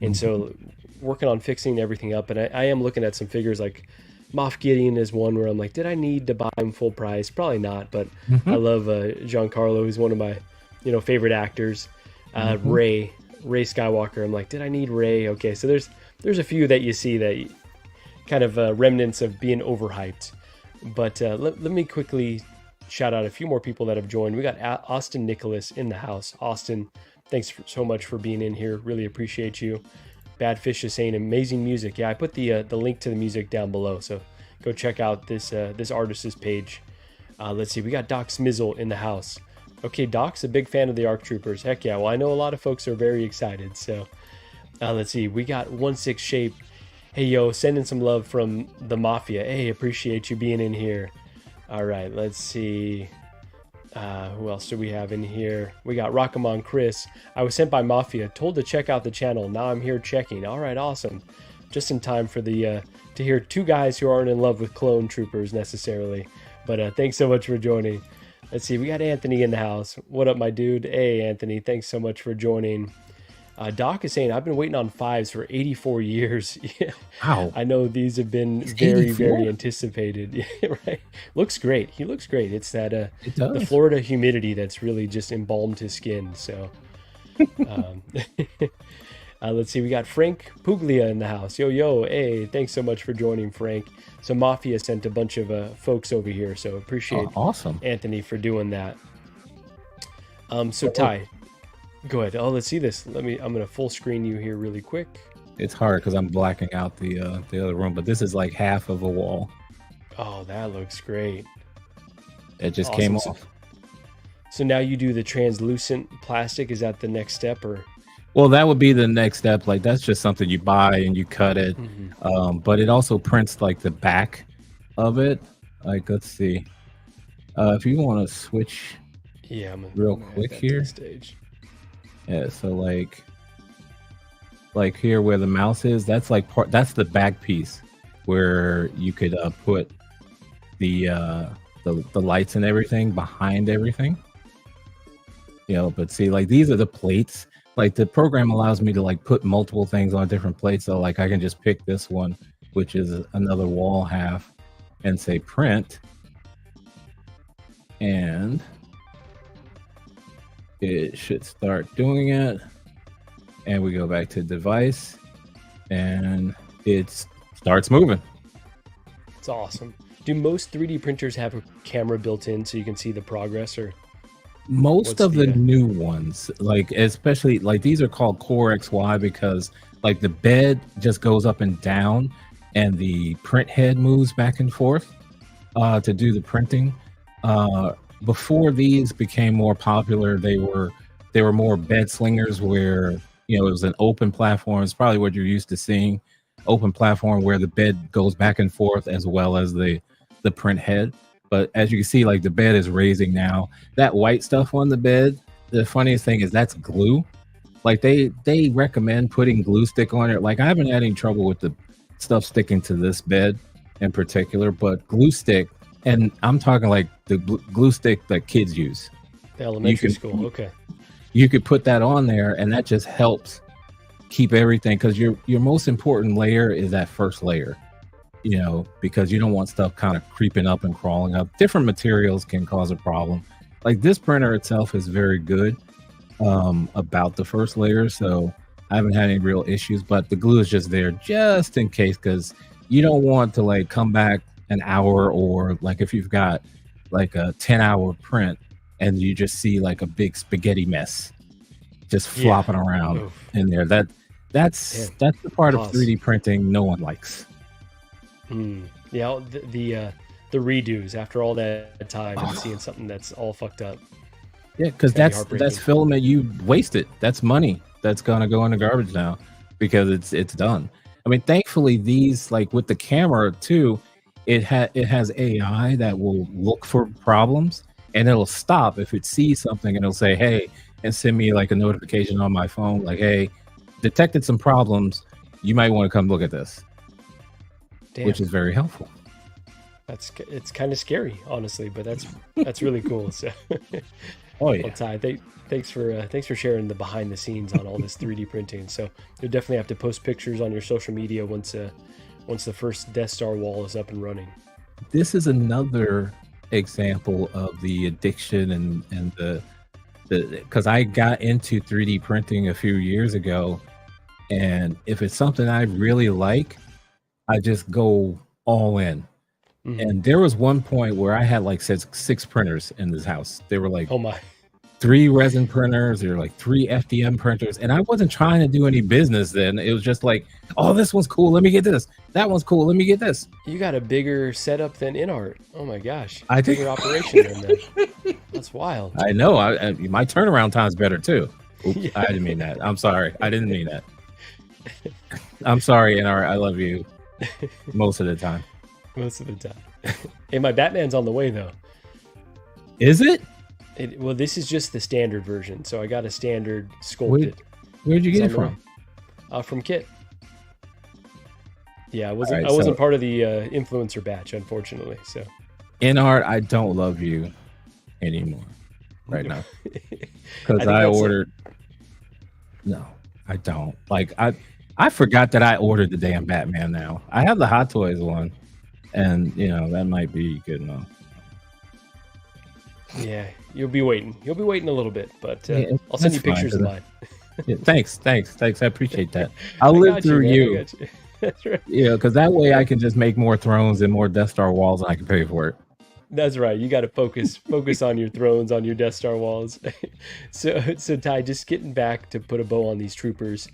[SPEAKER 1] And so working on fixing everything up. And I am looking at some figures like Moff Gideon is one where I'm like, did I need to buy him full price? Probably not, but I love Giancarlo. He's one of my favorite actors. Rey Skywalker. I'm like, did I need Rey? Okay, so there's a few that you see that kind of remnants of being overhyped. But let me quickly shout out a few more people that have joined. We got Austin Nicholas in the house. Austin, thanks so much for being in here. Really appreciate you. Bad Fish is saying amazing music. Yeah, I put the link to the music down below, so go check out this artist's page. Let's see, we got Doc Smizzle in the house. Okay, Doc's a big fan of the ARC Troopers. Heck yeah, well, I know a lot of folks are very excited. So let's see, we got 1/6 Shape. Hey, yo, sending some love from the Mafia. Hey, appreciate you being in here. All right, let's see. Who else do we have in here? We got Rockamon Chris. I was sent by Mafia, told to check out the channel. Now I'm here checking. All right, awesome. Just in time for the to hear two guys who aren't in love with clone troopers necessarily. But thanks so much for joining. Let's see, we got Anthony in the house. What up, my dude? Hey, Anthony, thanks so much for joining. Doc is saying, I've been waiting on 5s for 84 years. Yeah.
[SPEAKER 2] Wow.
[SPEAKER 1] I know these have been very anticipated. Right? Looks great. He looks great. It's that the Florida humidity that's really just embalmed his skin. So let's see. We got Frank Puglia in the house. Yo. Hey, thanks so much for joining, Frank. So Mafia sent a bunch of folks over here. So appreciate
[SPEAKER 2] awesome
[SPEAKER 1] Anthony for doing that. So Ty, go ahead. Oh, let's see this. I'm gonna full screen you here really quick.
[SPEAKER 2] It's hard because I'm blacking out the other room, but this is like half of a wall.
[SPEAKER 1] Oh, that looks great.
[SPEAKER 2] It just came off.
[SPEAKER 1] So now you do the translucent plastic. Is that the next step, or?
[SPEAKER 2] Well, that would be the next step. Like, that's just something you buy and you cut it. But it also prints like the back of it. Like, let's see. If you want to switch, I'm real quick here.
[SPEAKER 1] Stage.
[SPEAKER 2] Yeah, so like here where the mouse is, that's like that's the back piece where you could put the lights and everything behind everything. But see, like, these are the plates. Like, the program allows me to like put multiple things on different plates. So like I can just pick this one, which is another wall half, and say print. And it should start doing it. And we go back to device and it starts moving.
[SPEAKER 1] It's awesome. Do most 3D printers have a camera built in so you can see the progress, or?
[SPEAKER 2] Most of the new ones, like, especially like these are called Core XY because like the bed just goes up and down and the print head moves back and forth to do the printing. Before these became more popular, they were more bed slingers where it was an open platform. It's probably what you're used to seeing, open platform where the bed goes back and forth as well as the print head. But as you can see, like, the bed is raising now. That white stuff on the bed, the funniest thing is that's glue. Like, they recommend putting glue stick on it. Like, I haven't had any trouble with the stuff sticking to this bed in particular, but glue stick, and I'm talking like the glue stick that kids use.
[SPEAKER 1] The elementary school, okay.
[SPEAKER 2] You could put that on there, and that just helps keep everything, because your most important layer is that first layer. because you don't want stuff kind of creeping up and crawling up. Different materials can cause a problem. Like this printer itself is very good about the first layer, so I haven't had any real issues, but the glue is just there just in case, because you don't want to like come back an hour, or like if you've got like a 10-hour print and you just see like a big spaghetti mess just
[SPEAKER 1] Yeah.
[SPEAKER 2] flopping around
[SPEAKER 1] Oof.
[SPEAKER 2] in there. That's
[SPEAKER 1] Man,
[SPEAKER 2] the part of
[SPEAKER 1] pause.
[SPEAKER 2] 3D printing no one likes.
[SPEAKER 1] Yeah, the redos after all that time and
[SPEAKER 2] Oh,
[SPEAKER 1] seeing something that's all fucked up.
[SPEAKER 2] yeah,
[SPEAKER 1] It's
[SPEAKER 2] because
[SPEAKER 1] gotta be
[SPEAKER 2] that's
[SPEAKER 1] heartbreaking.
[SPEAKER 2] filament you wasted. That's money that's gonna go in the garbage now because it's done. I mean, thankfully these, like with the camera too, it has AI that will look for problems and it'll stop if it sees something, and it'll say, hey, and send me like a notification on my phone, like, hey, detected some problems. You might want to come look at this, which
[SPEAKER 1] Damn,
[SPEAKER 2] is very helpful.
[SPEAKER 1] it's kind of scary, honestly, but that's really cool. So,
[SPEAKER 2] Oh
[SPEAKER 1] well,
[SPEAKER 2] yeah.
[SPEAKER 1] Ty, thanks for sharing the behind the scenes on all this 3D printing. So you'll definitely have to post pictures on your social media once the first Death Star wall is up and running.
[SPEAKER 2] This is another example of the addiction and the because I got into 3D printing a few years ago, and if it's something I really like, I just go all in.
[SPEAKER 1] Hmm.
[SPEAKER 2] And there was one point where I had like six printers in this house. They were like
[SPEAKER 1] Oh my,
[SPEAKER 2] 3 resin printers, there were like 3 FDM printers, and I wasn't trying to do any business then. It was just like, oh, this one's cool, let me get this. That one's cool, let me get this.
[SPEAKER 1] you got a bigger setup than InArt. Oh my gosh,
[SPEAKER 2] I think
[SPEAKER 1] bigger operation than that. That's wild.
[SPEAKER 2] I know. My turnaround time's better too. Oops,
[SPEAKER 1] Yeah,
[SPEAKER 2] I didn't mean that. I'm sorry. I didn't mean that. I'm sorry, NR. I love you most of the time.
[SPEAKER 1] most of the time. Hey, my Batman's on the way though.
[SPEAKER 2] Is it?
[SPEAKER 1] Well, this is just the standard version, so I got a standard
[SPEAKER 2] Where,
[SPEAKER 1] sculpted.
[SPEAKER 2] where'd you
[SPEAKER 1] It's
[SPEAKER 2] get
[SPEAKER 1] on
[SPEAKER 2] it
[SPEAKER 1] the way.
[SPEAKER 2] from?
[SPEAKER 1] From Kit. Yeah,
[SPEAKER 2] All right,
[SPEAKER 1] I wasn't
[SPEAKER 2] so
[SPEAKER 1] part of the influencer batch, unfortunately. So
[SPEAKER 2] NR, I don't love you anymore right now
[SPEAKER 1] I
[SPEAKER 2] because
[SPEAKER 1] think
[SPEAKER 2] I
[SPEAKER 1] that's
[SPEAKER 2] ordered. No, I don't. Like I forgot that I ordered the damn Batman. Now I have the Hot Toys one, and that might be good enough.
[SPEAKER 1] yeah. You'll be waiting. You'll be waiting a little bit, but
[SPEAKER 2] Yeah,
[SPEAKER 1] I'll send
[SPEAKER 2] that's
[SPEAKER 1] you
[SPEAKER 2] fine.
[SPEAKER 1] pictures of mine.
[SPEAKER 2] Yeah, thanks. I appreciate that. I'll
[SPEAKER 1] I
[SPEAKER 2] live
[SPEAKER 1] got you,
[SPEAKER 2] through
[SPEAKER 1] man. I
[SPEAKER 2] you.
[SPEAKER 1] got you. That's right.
[SPEAKER 2] Because that way I can just make more thrones and more Death Star walls, and I can pay for it.
[SPEAKER 1] That's right. You got to focus on your thrones, on your Death Star walls. So Ty, just getting back to put a bow on these troopers. So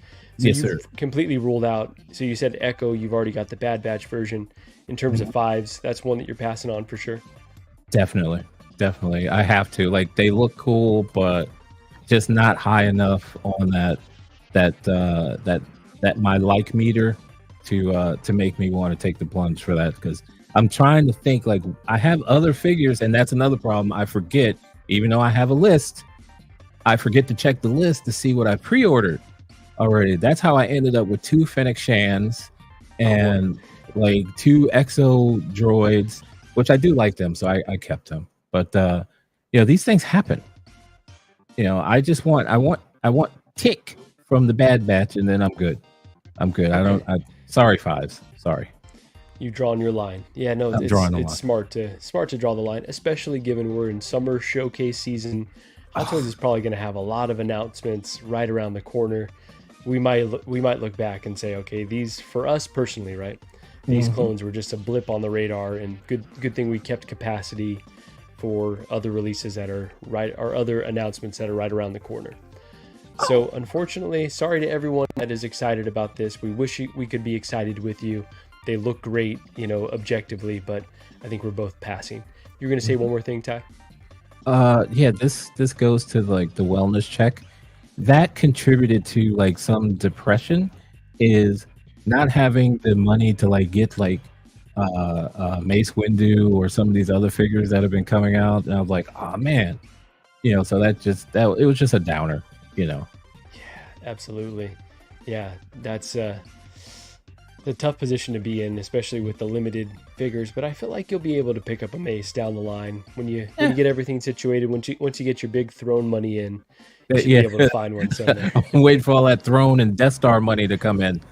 [SPEAKER 2] Yes, sir.
[SPEAKER 1] you've completely ruled out. So you said Echo. You've already got the Bad Batch version. In terms of fives, that's one that you're passing on for sure.
[SPEAKER 2] Definitely. I have to. Like, they look cool, but just not high enough on that my like meter to make me want to take the plunge for that. Because I'm trying to think, like, I have other figures, and that's another problem. I forget, even though I have a list, I forget to check the list to see what I pre-ordered already. That's how I ended up with 2 Fennec Shans
[SPEAKER 1] Oh boy.
[SPEAKER 2] and like 2 Exo droids, which I do like them, so I kept them. But these things happen. I want tick from the Bad Batch, and then I'm good.
[SPEAKER 1] Okay.
[SPEAKER 2] Sorry, fives. Sorry,
[SPEAKER 1] You've drawn your line. Yeah, no,
[SPEAKER 2] I'm
[SPEAKER 1] it's
[SPEAKER 2] drawing a
[SPEAKER 1] it's
[SPEAKER 2] line.
[SPEAKER 1] smart to draw the line, especially given we're in summer showcase season. Hot Toys is probably going to have a lot of announcements right around the corner. We might look back and say, okay, these for us personally, right? These
[SPEAKER 2] Mhm.
[SPEAKER 1] clones were just a blip on the radar, and good thing we kept capacity for other releases that are right, or other announcements that are right around the corner. So unfortunately, sorry to everyone that is excited about this. We wish we could be excited with you. They look great, objectively, but I think we're both passing. You're going to say one more thing, Ty?
[SPEAKER 2] Yeah, this goes to like the wellness check. That contributed to like some depression, is not having the money to like get like Mace Windu or some of these other figures that have been coming out. And I was like, oh man, so that it was just a downer, you know.
[SPEAKER 1] Absolutely. Yeah, that's the tough position to be in, especially with the limited figures. But I feel like you'll be able to pick up a Mace down the line when you get everything situated. Once you get your big throne money in, you should
[SPEAKER 2] Yeah,
[SPEAKER 1] be able to find one somewhere.
[SPEAKER 2] I'm waiting for all that throne and Death Star money to come in.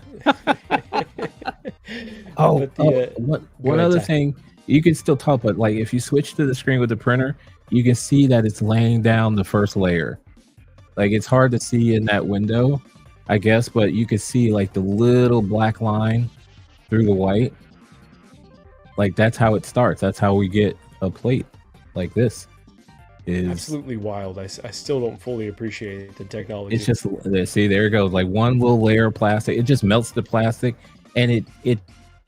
[SPEAKER 2] Oh,
[SPEAKER 1] But
[SPEAKER 2] oh,
[SPEAKER 1] the go
[SPEAKER 2] one
[SPEAKER 1] ahead,
[SPEAKER 2] other
[SPEAKER 1] Ty.
[SPEAKER 2] thing, you can still talk, but like if you switch to the screen with the printer, you can see that it's laying down the first layer. Like it's hard to see in that window, I guess, but you can see like the little black line through the white. Like that's how it starts. That's how we get a plate like this. Is
[SPEAKER 1] Absolutely wild. I still don't fully appreciate the
[SPEAKER 2] it's
[SPEAKER 1] technology.
[SPEAKER 2] just see there it goes, like one little layer of plastic. It just melts the plastic, and it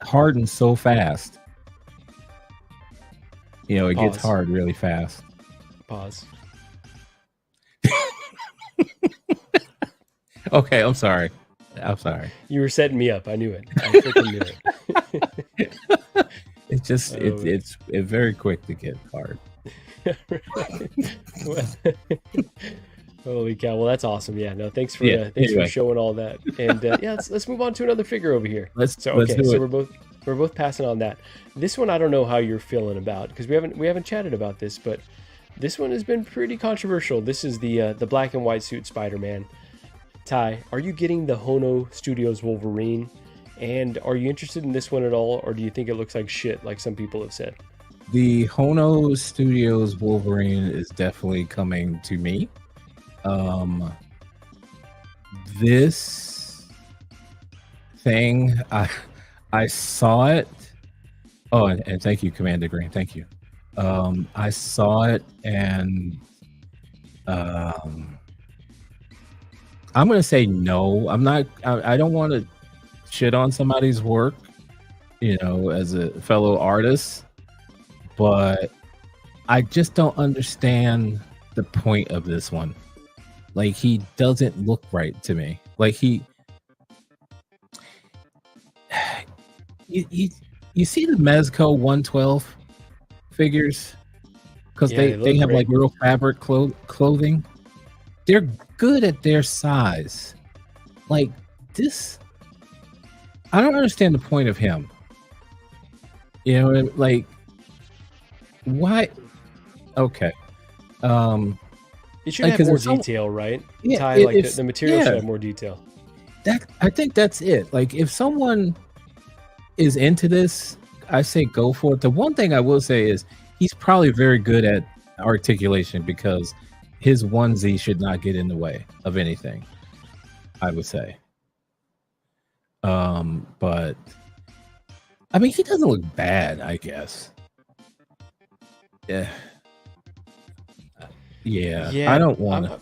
[SPEAKER 2] hardens so fast. You know, it gets
[SPEAKER 1] Pause.
[SPEAKER 2] hard really fast.
[SPEAKER 1] Pause.
[SPEAKER 2] Okay, I'm sorry. I'm sorry.
[SPEAKER 1] You were setting me up. I knew it. I freaking knew it.
[SPEAKER 2] It's just
[SPEAKER 1] Oh,
[SPEAKER 2] it's very quick to get hard.
[SPEAKER 1] Well, holy cow! Well, that's awesome. Yeah. No, thanks for
[SPEAKER 2] Yeah.
[SPEAKER 1] thanks for
[SPEAKER 2] Anyway,
[SPEAKER 1] showing all that. And yeah, let's move on to another figure over here. So
[SPEAKER 2] let's
[SPEAKER 1] okay,
[SPEAKER 2] do
[SPEAKER 1] so
[SPEAKER 2] it.
[SPEAKER 1] we're both passing on that. This one I don't know how you're feeling about because we haven't chatted about this, but this one has been pretty controversial. This is the black and white suit Spider-Man. Ty, are you getting the Hono Studios Wolverine? And are you interested in this one at all, or do you think it looks like shit, like some people have said?
[SPEAKER 2] The Hono Studios Wolverine is definitely coming to me. This thing, I saw it. Oh, and thank you, Commander Green. Thank you. I saw it, and I'm gonna say no. I'm not. I don't want to shit on somebody's work, you know, as a fellow artist, but I just don't understand the point of this one. Like he doesn't look right to me. Like you see the Mezco 112 figures because
[SPEAKER 1] Yeah, they
[SPEAKER 2] they
[SPEAKER 1] look
[SPEAKER 2] have
[SPEAKER 1] great.
[SPEAKER 2] like real fabric clothing. They're good at their size. Like this, I don't understand the point of him. You know, like why? Okay.
[SPEAKER 1] It should
[SPEAKER 2] Like
[SPEAKER 1] have
[SPEAKER 2] because
[SPEAKER 1] more
[SPEAKER 2] if some,
[SPEAKER 1] detail, right?
[SPEAKER 2] yeah,
[SPEAKER 1] Ty, like
[SPEAKER 2] if
[SPEAKER 1] the material should
[SPEAKER 2] yeah,
[SPEAKER 1] have more detail.
[SPEAKER 2] that I think that's it. Like if someone is into this, I say go for it. The one thing I will say is he's probably very good at articulation because his onesie should not get in the way of anything, I would say. But I mean he doesn't look bad, I guess. Yeah. Yeah. I
[SPEAKER 1] Yeah,
[SPEAKER 2] don't want
[SPEAKER 1] I'm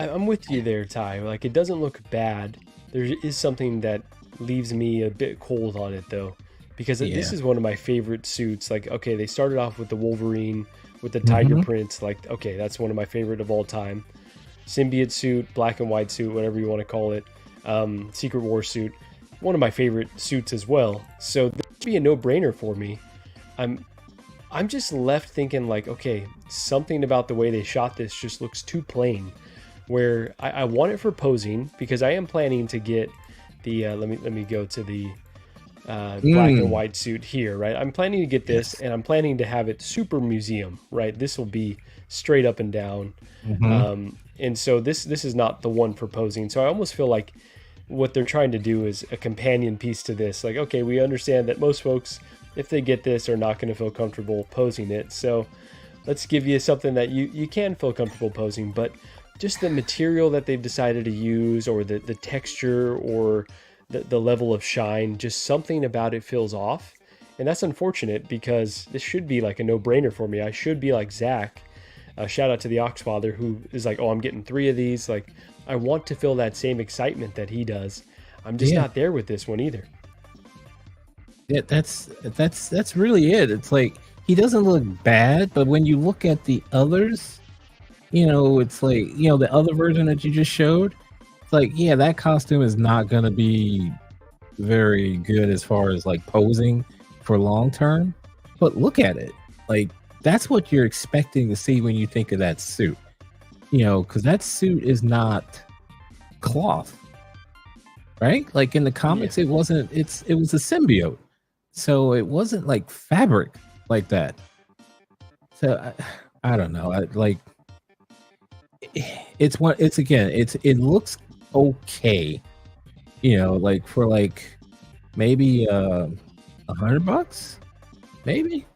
[SPEAKER 2] to.
[SPEAKER 1] I'm with you there, Ty. Like it doesn't look bad. There is something that leaves me a bit cold on it though, because this
[SPEAKER 2] Yeah.
[SPEAKER 1] is one of my favorite suits. Like okay, they started off with the Wolverine with the tiger
[SPEAKER 2] Hmm.
[SPEAKER 1] prints. Like okay, that's one of my favorite of all time. Symbiote suit, black and white suit, whatever you want to call it. Secret War suit, one of my favorite suits as well. So this would be a no-brainer for me. I'm I'm just left thinking like, okay, something about the way they shot this just looks too plain. Where I want it for posing because I am planning to get the let me go to the black and
[SPEAKER 2] Mm,
[SPEAKER 1] white suit here, right? I'm planning to get this,
[SPEAKER 2] yes.
[SPEAKER 1] and I'm planning to have it super museum, right? This will be straight up and down,
[SPEAKER 2] Hmm.
[SPEAKER 1] and so this is not the one for posing. So I almost feel like what they're trying to do is a companion piece to this. Like, okay, we understand that most folks, if they get this, are not going to feel comfortable posing it. So let's give you something that you can feel comfortable posing, but just the material that they've decided to use or the texture or the level of shine, just something about it feels off. And that's unfortunate because this should be like a no-brainer for me. I should be like Zach. Shout out to the Oxfather who is like, oh, I'm getting 3 of these. Like, I want to feel that same excitement that he does. I'm just
[SPEAKER 2] Yeah.
[SPEAKER 1] not there with this one either.
[SPEAKER 2] Yeah, that's really it. It's like he doesn't look bad, but when you look at the others, you know, it's like, you know, the other version that you just showed, it's like, yeah, that costume is not gonna be very good as far as like posing for long term. But look at it. Like that's what you're expecting to see when you think of that suit. You know, because that suit is not cloth, right? Like in the
[SPEAKER 1] Yeah.
[SPEAKER 2] comics, it wasn't. It was a symbiote, so it wasn't like fabric like that. So I don't know. I like it's one. It's again. It looks okay. You know, like for like maybe $100, maybe.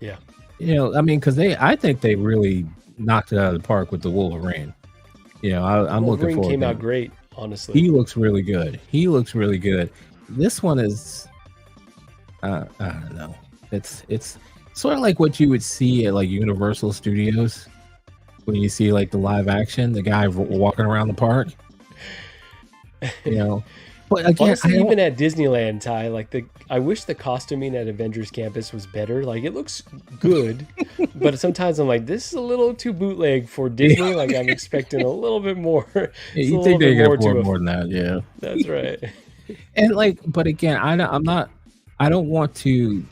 [SPEAKER 1] Yeah.
[SPEAKER 2] I mean, because I think they really knocked it out of the park with the Wolverine. I'm looking
[SPEAKER 1] Wolverine
[SPEAKER 2] forward
[SPEAKER 1] came
[SPEAKER 2] to
[SPEAKER 1] out
[SPEAKER 2] it.
[SPEAKER 1] great, honestly.
[SPEAKER 2] He looks really good. This one is, I don't know. It's sort of like what you would see at like Universal Studios when you see like the live action, the guy walking around the park. But again,
[SPEAKER 1] Honestly, even at Disneyland, Ty, I wish the costuming at Avengers Campus was better. Like it looks good, but sometimes I'm like, this is a little too bootleg for Disney. Like I'm expecting a little bit more. It's a
[SPEAKER 2] you
[SPEAKER 1] little
[SPEAKER 2] think they
[SPEAKER 1] bit
[SPEAKER 2] got
[SPEAKER 1] more
[SPEAKER 2] more
[SPEAKER 1] to
[SPEAKER 2] more than that, yeah.
[SPEAKER 1] That's right.
[SPEAKER 2] And but again, I don't want to,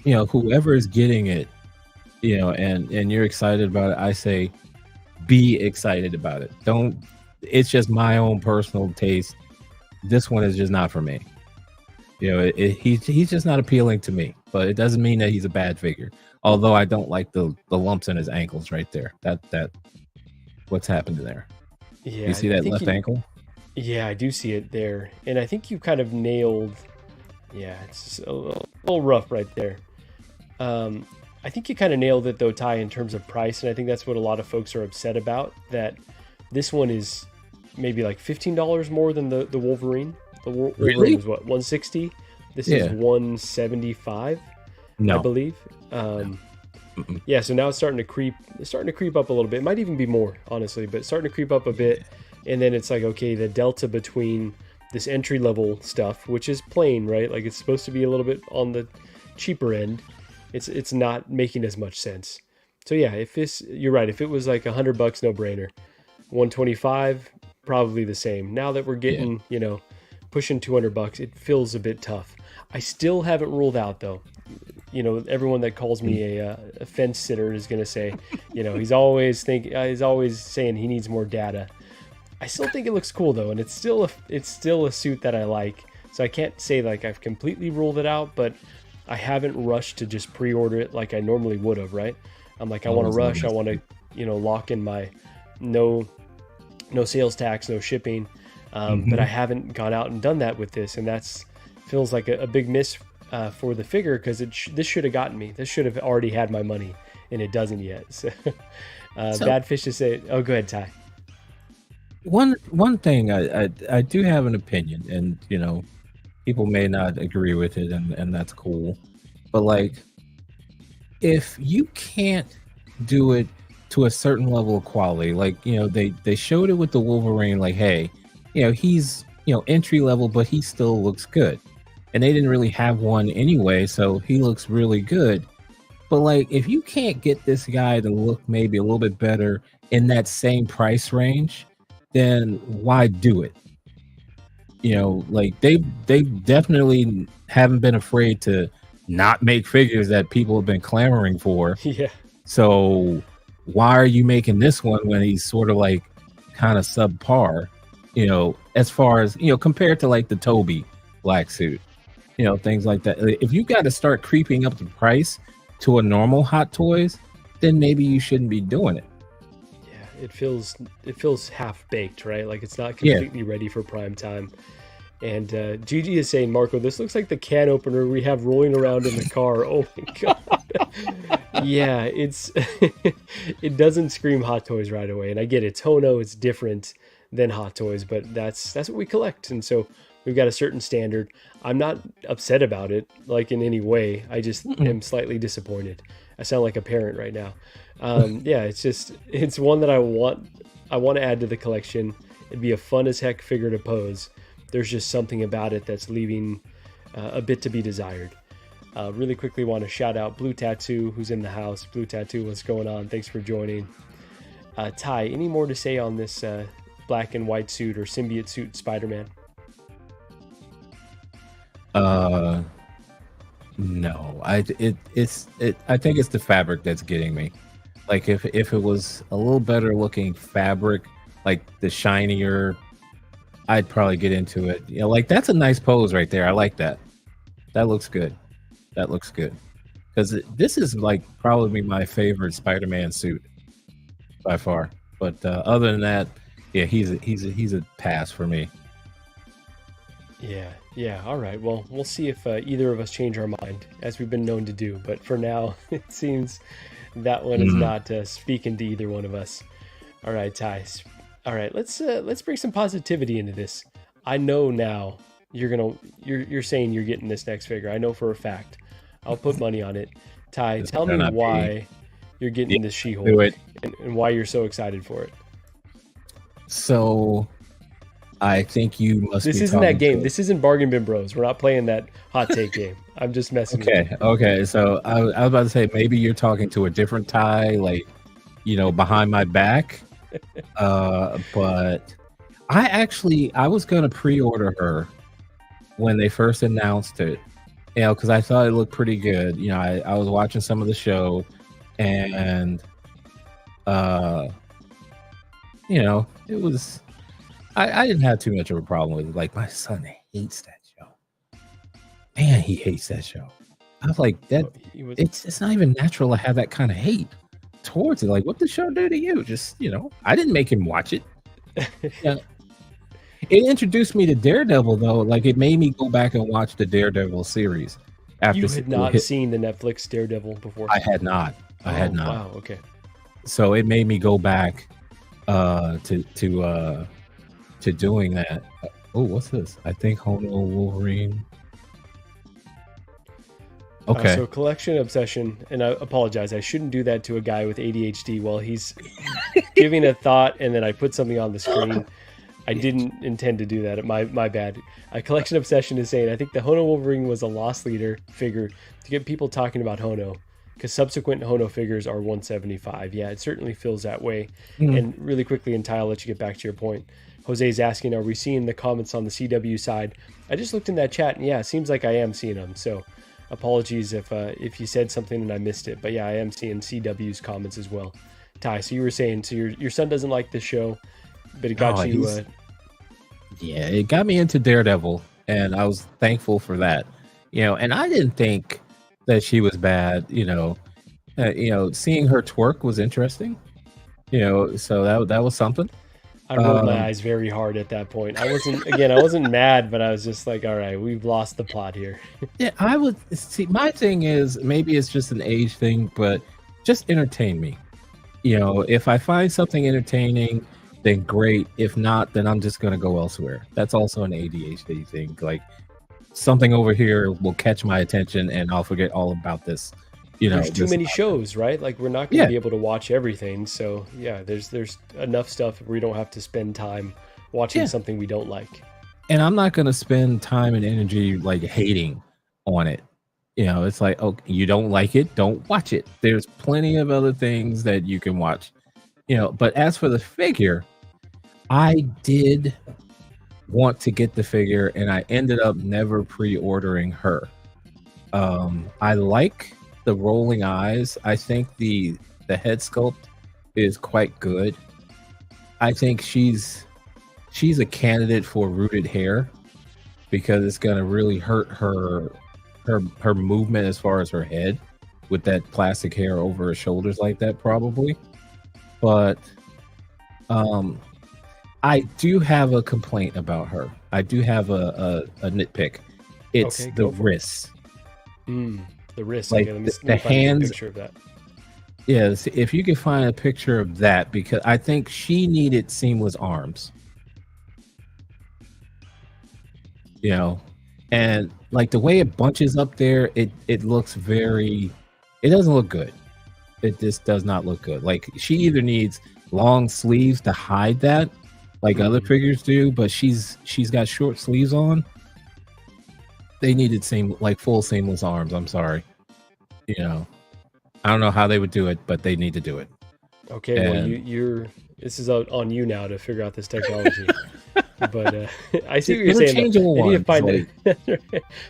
[SPEAKER 2] whoever is getting it, and you're excited about it, I say be excited about it. Don't. It's just my own personal taste. This one is just not for me. He's just not appealing to me. But it doesn't mean that he's a bad figure. Although I don't like the lumps in his ankles right there. That what's happened there?
[SPEAKER 1] Yeah,
[SPEAKER 2] you see that left ankle?
[SPEAKER 1] Yeah, I do see it there, and I think you kind of nailed. Yeah, it's a little rough right there. I think you kind of nailed it though, Ty, in terms of price, and I think that's what a lot of folks are upset about. That this one is maybe like $15 more than the Wolverine. The Wolverine was what, 160? This is 175, I believe. Yeah, so now it's starting to creep up a little bit. It might even be more, honestly, but it's starting to creep up a bit. And then it's like, okay, the delta between this entry level stuff, which is plain, right? Like it's supposed to be a little bit on the cheaper end. It's not making as much sense. So yeah, you're right. If it was like $100, no brainer. 125, probably the same. Now that we're getting, pushing $200, it feels a bit tough. I still haven't ruled out though. Everyone that calls me a fence sitter is going to say, he's always saying he needs more data. I still think it looks cool though, and it's still a suit that I like. So I can't say like I've completely ruled it out, but I haven't rushed to just pre-order it like I normally would have, right? I'm like, I want to rush. I want to, lock in my no sales tax, no shipping. But I haven't gone out and done that with this, and that's feels like a big miss for the figure, because this should have gotten me. This should have already had my money, and it doesn't yet. So, bad fish to say. Oh, go ahead, Ty.
[SPEAKER 2] One thing I do have an opinion, and people may not agree with it, and that's cool. But like, if you can't do it to a certain level of quality, like they showed it with the Wolverine, like, hey, he's entry level, but he still looks good, and they didn't really have one anyway, so he looks really good. But like, if you can't get this guy to look maybe a little bit better in that same price range, then why do it? Like they definitely haven't been afraid to not make figures that people have been clamoring for.
[SPEAKER 1] Yeah.
[SPEAKER 2] So why are you making this one when he's sort of like kind of subpar, as far as, compared to like the Toby black suit, things like that. If you got to start creeping up the price to a normal Hot Toys, then maybe you shouldn't be doing it.
[SPEAKER 1] It feels half baked, right? Like it's not completely ready for prime time. And Gigi is saying, Marco, this looks like the can opener we have rolling around in the car. Oh my god. Yeah, it doesn't scream Hot Toys right away. And I get it, Tono is different than Hot Toys, but that's what we collect. And so we've got a certain standard. I'm not upset about it, like in any way. I just am slightly disappointed. I sound like a parent right now. Yeah, it's one that I want to add to the collection. It'd be a fun as heck figure to pose. There's just something about it that's leaving a bit to be desired. Really quickly want to shout out Blue Tattoo, who's in the house. Blue Tattoo, what's going on? Thanks for joining. Ty, any more to say on this black and white suit or symbiote suit Spider-Man?
[SPEAKER 2] No, I think it's the fabric that's getting me. Like if it was a little better looking fabric, like the shinier, I'd probably get into it. Like that's a nice pose right there. I like that. That looks good. Because this is like probably my favorite Spider-Man suit by far. But other than that, yeah, he's a pass for me.
[SPEAKER 1] Yeah, Yeah, all right. Well, we'll see if either of us change our mind, as we've been known to do. But for now, it seems that one is
[SPEAKER 2] Mm.
[SPEAKER 1] not speaking to either one of us. All right, Ty. All right, let's bring some positivity into this. I know now you're saying you're getting this next figure. I know for a fact. I'll put money on it. Ty,
[SPEAKER 2] This
[SPEAKER 1] tell me
[SPEAKER 2] gonna be
[SPEAKER 1] why you're
[SPEAKER 2] yeah,
[SPEAKER 1] getting this
[SPEAKER 2] do
[SPEAKER 1] She-Hulk
[SPEAKER 2] it.
[SPEAKER 1] and why you're so excited for it.
[SPEAKER 2] So I think you must
[SPEAKER 1] This
[SPEAKER 2] be
[SPEAKER 1] isn't that
[SPEAKER 2] talking
[SPEAKER 1] game.
[SPEAKER 2] to.
[SPEAKER 1] This isn't Bargain Bin Bros. We're not playing that hot take game. I'm just messing with you.
[SPEAKER 2] Okay. So I was about to say maybe you're talking to a different Ty, like behind my back. But I was gonna pre-order her when they first announced it, because I thought it looked pretty good. I was watching some of the show, and uh, it was. I didn't have too much of a problem with it. Like my son hates that show. Man, he hates that show. I was like, that.
[SPEAKER 1] Oh, he was
[SPEAKER 2] It's not even natural to have that kind of hate towards it. Like, what did the show do to you? Just I didn't make him watch it. Yeah. It introduced me to Daredevil, though. Like, it made me go back and watch the Daredevil series. After
[SPEAKER 1] You had not seen the Netflix Daredevil before?
[SPEAKER 2] I had not. I had not.
[SPEAKER 1] Wow. Okay.
[SPEAKER 2] So it made me go back to doing that. Oh, what's this? I think Hono Wolverine. Okay.
[SPEAKER 1] So collection obsession, and I apologize. I shouldn't do that to a guy with ADHD while he's giving a thought, and then I put something on the screen. I didn't intend to do that. My bad. Collection obsession is saying I think the Hono Wolverine was a loss leader figure to get people talking about Hono, because subsequent Hono figures are 175. Yeah, it certainly feels that way.
[SPEAKER 2] Mhm.
[SPEAKER 1] And really quickly, and Ty, I'll let you get back to your point. Jose's asking, are we seeing the comments on the CW side? I just looked in that chat, and yeah, it seems like I am seeing them. So apologies if you said something and I missed it. But yeah, I am seeing CW's comments as well. Ty, so you were saying, so your son doesn't like the show, but it got
[SPEAKER 2] Oh,
[SPEAKER 1] you.
[SPEAKER 2] Yeah, it got me into Daredevil, and I was thankful for that. And I didn't think that she was bad. Seeing her twerk was interesting. So that was something.
[SPEAKER 1] I rolled my eyes very hard at that point. I wasn't mad, but I was just like, all right, we've lost the plot here.
[SPEAKER 2] Yeah, I would see. My thing is maybe it's just an age thing, but just entertain me. If I find something entertaining, then great. If not, then I'm just gonna go elsewhere. That's also an ADHD thing. Like something over here will catch my attention, and I'll forget all about this.
[SPEAKER 1] There's too
[SPEAKER 2] this-
[SPEAKER 1] many shows, right? Like we're not going to be able to watch everything. So yeah, there's enough stuff where we don't have to spend time watching something we don't like.
[SPEAKER 2] And I'm not gonna spend time and energy like hating on it. It's like, oh, you don't like it, don't watch it. There's plenty of other things that you can watch. But as for the figure, I did want to get the figure, and I ended up never pre-ordering her. I like the rolling eyes. I think the head sculpt is quite good. I think she's a candidate for rooted hair, because it's gonna really hurt her movement as far as her head with that plastic hair over her shoulders like that, probably. But I do have a complaint about her. I do have a nitpick. It's
[SPEAKER 1] Okay,
[SPEAKER 2] the
[SPEAKER 1] go for it.
[SPEAKER 2] wrists.
[SPEAKER 1] The wrist.
[SPEAKER 2] Like,
[SPEAKER 1] Okay, let me
[SPEAKER 2] the
[SPEAKER 1] find a
[SPEAKER 2] hands-
[SPEAKER 1] picture of that.
[SPEAKER 2] Yes, if you can find a picture of that, because I think she needed seamless arms. And like the way it bunches up there, it looks very. It doesn't look good. It just does not look good. Like she either needs long sleeves to hide that, like other figures do, but she's got short sleeves on. They needed full seamless arms. I'm sorry. I don't know how they would do it, but they need to do it.
[SPEAKER 1] Okay, well
[SPEAKER 2] And-
[SPEAKER 1] this is on you now to figure out this technology. But I see what
[SPEAKER 2] They're
[SPEAKER 1] you're saying. Though.
[SPEAKER 2] changeable
[SPEAKER 1] They need to
[SPEAKER 2] ones,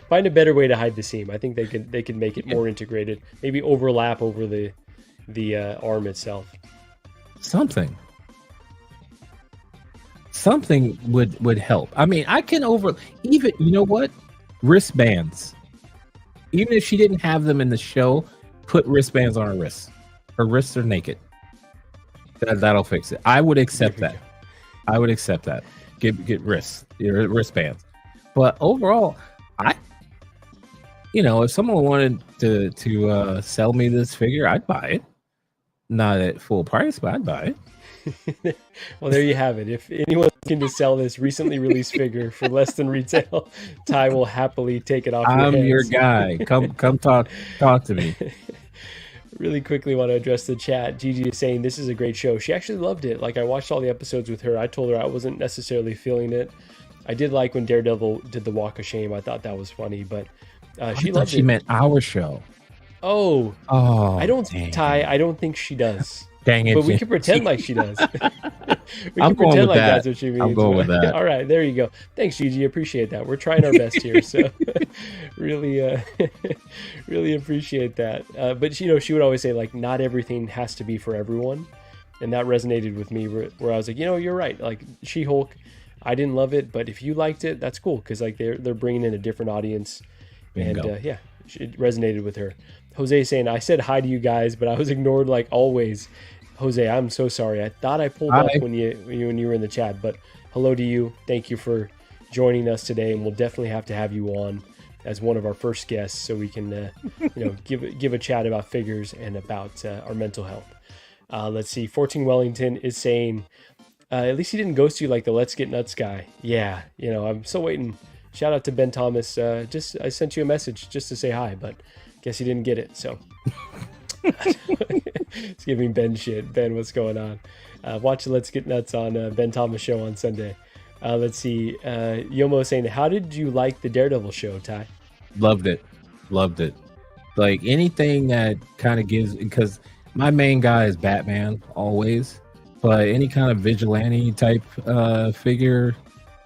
[SPEAKER 1] find a better way to hide the seam. I think they could make it more integrated. Maybe overlap over the arm itself.
[SPEAKER 2] Something would help. I mean, I can even wristbands. Even if she didn't have them in the show, put wristbands on her wrists. Her wrists are naked. That'll fix it. I would accept
[SPEAKER 1] There
[SPEAKER 2] that.
[SPEAKER 1] we
[SPEAKER 2] I would accept that. Get wristbands. But overall, I if someone wanted to sell me this figure, I'd buy it. Not at full price, but I'd buy
[SPEAKER 1] it. Well, there you have it. If anyone's looking to sell this recently released figure for less than retail, Ty will happily take it off your hands.
[SPEAKER 2] I'm your guy. Come talk to me.
[SPEAKER 1] Really quickly want to address the chat. Gigi is saying this is a great show. She actually loved it. Like, I watched all the episodes with her. I told her I wasn't necessarily feeling it. I did like when Daredevil did the Walk of Shame. I thought that was funny, but she loved it.
[SPEAKER 2] She meant our show.
[SPEAKER 1] Oh, I don't,
[SPEAKER 2] dang.
[SPEAKER 1] Ty. I don't think she does.
[SPEAKER 2] Dang it!
[SPEAKER 1] But we can pretend like she does.
[SPEAKER 2] I'm going with that.
[SPEAKER 1] That's what she means.
[SPEAKER 2] I'm going with that.
[SPEAKER 1] All right, there you go. Thanks, Gigi. Appreciate that. We're trying our best here, so really, really appreciate that. But she would always say, like, not everything has to be for everyone, and that resonated with me. Where I was like, you're right. Like, She-Hulk, I didn't love it, but if you liked it, that's cool, because like they're bringing in a different audience. Bingo. And yeah, it resonated with her. Jose saying, I said hi to you guys, but I was ignored like always. Jose, I'm so sorry. I thought I pulled up when you were in the chat, but hello to you. Thank you for joining us today, and we'll definitely have to have you on as one of our first guests so we can give a chat about figures and about our mental health. Let's see. 14 Wellington is saying, at least he didn't ghost you like the Let's Get Nuts guy. Yeah, I'm still waiting. Shout out to Ben Thomas. I sent you a message just to say hi, but guess he didn't get it. So it's giving Ben shit. Ben, what's going on? Watch Let's Get Nuts on Ben Thomas show on Sunday. Let's see. Yomo saying, how did you like the Daredevil show, Ty?
[SPEAKER 2] Loved it. Like anything that kind of gives, because my main guy is Batman always, but any kind of vigilante type figure,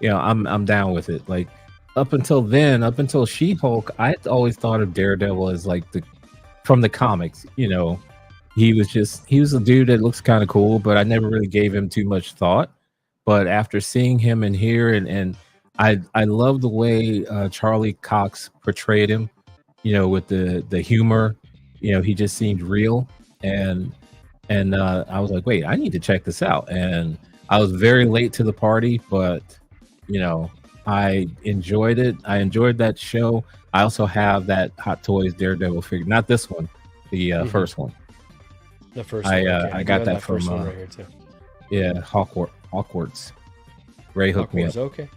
[SPEAKER 2] I'm down with it. Like up until She-Hulk, I always thought of Daredevil as like from the comics, he was a dude that looks kind of cool, but I never really gave him too much thought. But after seeing him in here, and I love the way Charlie Cox portrayed him, with the humor, he just seemed real, and I was like, wait, I need to check this out. And I was very late to the party, but I enjoyed it. I enjoyed that show. I also have that Hot Toys Daredevil figure, not this one, the first one.
[SPEAKER 1] The first one.
[SPEAKER 2] I got that from
[SPEAKER 1] one right here too.
[SPEAKER 2] Yeah, Hawkwarts. Ray hooked me up.
[SPEAKER 1] Okay,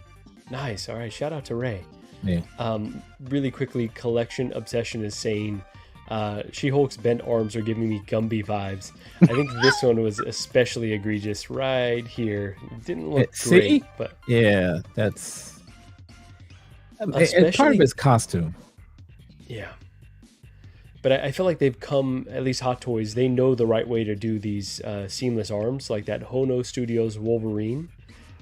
[SPEAKER 1] nice. All right, shout out to Ray.
[SPEAKER 2] Yeah.
[SPEAKER 1] Really quickly, Collection Obsession is saying, She-Hulk's bent arms are giving me Gumby vibes. I think this one was especially egregious right here. It didn't look great, but
[SPEAKER 2] yeah, that's part of his costume.
[SPEAKER 1] Yeah. But I feel like they've come, at least Hot Toys, they know the right way to do these seamless arms, like that Hono Studios Wolverine.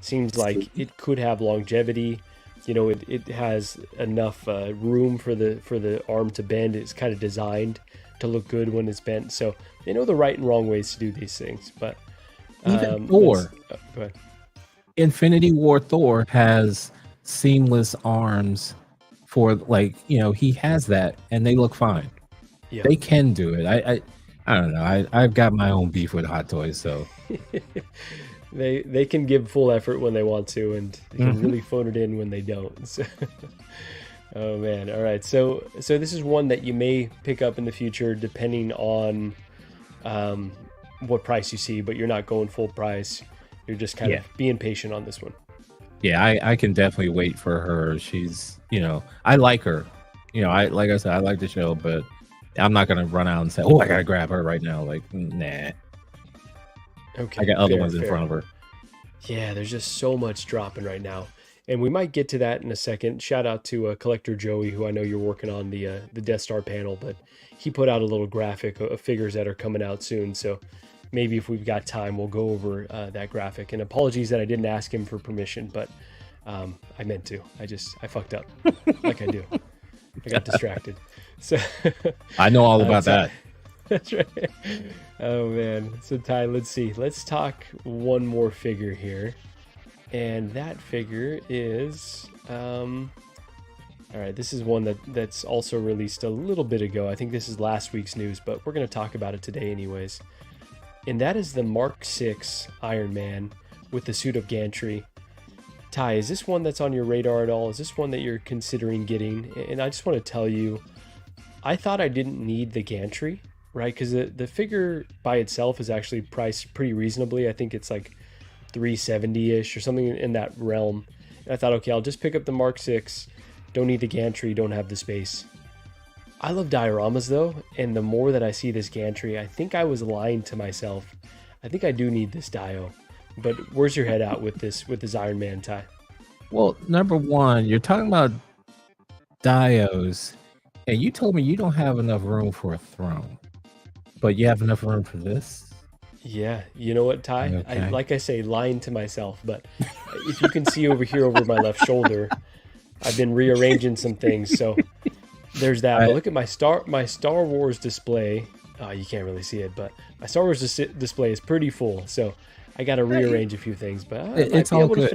[SPEAKER 1] Seems like it could have longevity. It has enough room for the arm to bend. It's kind of designed to look good when it's bent. So they know the right and wrong ways to do these things. But
[SPEAKER 2] even Thor,
[SPEAKER 1] go ahead.
[SPEAKER 2] Infinity War Thor has seamless arms for he has that, and they look fine. Yeah. They can do it. I don't know. I've got my own beef with Hot Toys, so
[SPEAKER 1] they can give full effort when they want to, and they can really phone it in when they don't. So, oh man! All right, so this is one that you may pick up in the future, depending on what price you see, but you're not going full price. You're just kind of being patient on this one.
[SPEAKER 2] Yeah, I can definitely wait for her. She's, I like her. Like I said, I like the show, but I'm not gonna run out and say, "Oh, I gotta grab her right now." Like, nah.
[SPEAKER 1] Okay.
[SPEAKER 2] I got other ones in front of her.
[SPEAKER 1] Yeah, there's just so much dropping right now, and we might get to that in a second. Shout out to Collector Joey, who I know you're working on the Death Star panel, but he put out a little graphic of figures that are coming out soon. So maybe if we've got time, we'll go over that graphic. And apologies that I didn't ask him for permission, but I meant to. I fucked up, like I do. I got distracted. So
[SPEAKER 2] I know all about that.
[SPEAKER 1] That's right. Oh man. So Ty, let's see. Let's talk one more figure here. And that figure is all right, this is one that's also released a little bit ago. I think this is last week's news, but we're going to talk about it today anyways. And that is the Mark VI Iron Man with the suit of Gantry. Ty, is this one that's on your radar at all? Is this one that you're considering getting? And I just want to tell you, I thought I didn't need the gantry, right? Because the figure by itself is actually priced pretty reasonably. I think it's like 370-ish or something in that realm. And I thought, okay, I'll just pick up the Mark 6. Don't need the gantry, don't have the space. I love dioramas though, and the more that I see this gantry, I think I was lying to myself. I think I do need this dio. But where's your head at with this Iron Man, Ty?
[SPEAKER 2] Well, number one, you're talking about dios, and you told me you don't have enough room for a throne, but you have enough room for this.
[SPEAKER 1] Yeah, you know what, Ty?
[SPEAKER 2] Okay.
[SPEAKER 1] Like I say, lying to myself. But if you can see over here over my left shoulder, I've been rearranging some things. So there's that. But look at my Star Wars display. You can't really see it, but my Star Wars display is pretty full. So I got to rearrange a few things. But
[SPEAKER 2] It's all good.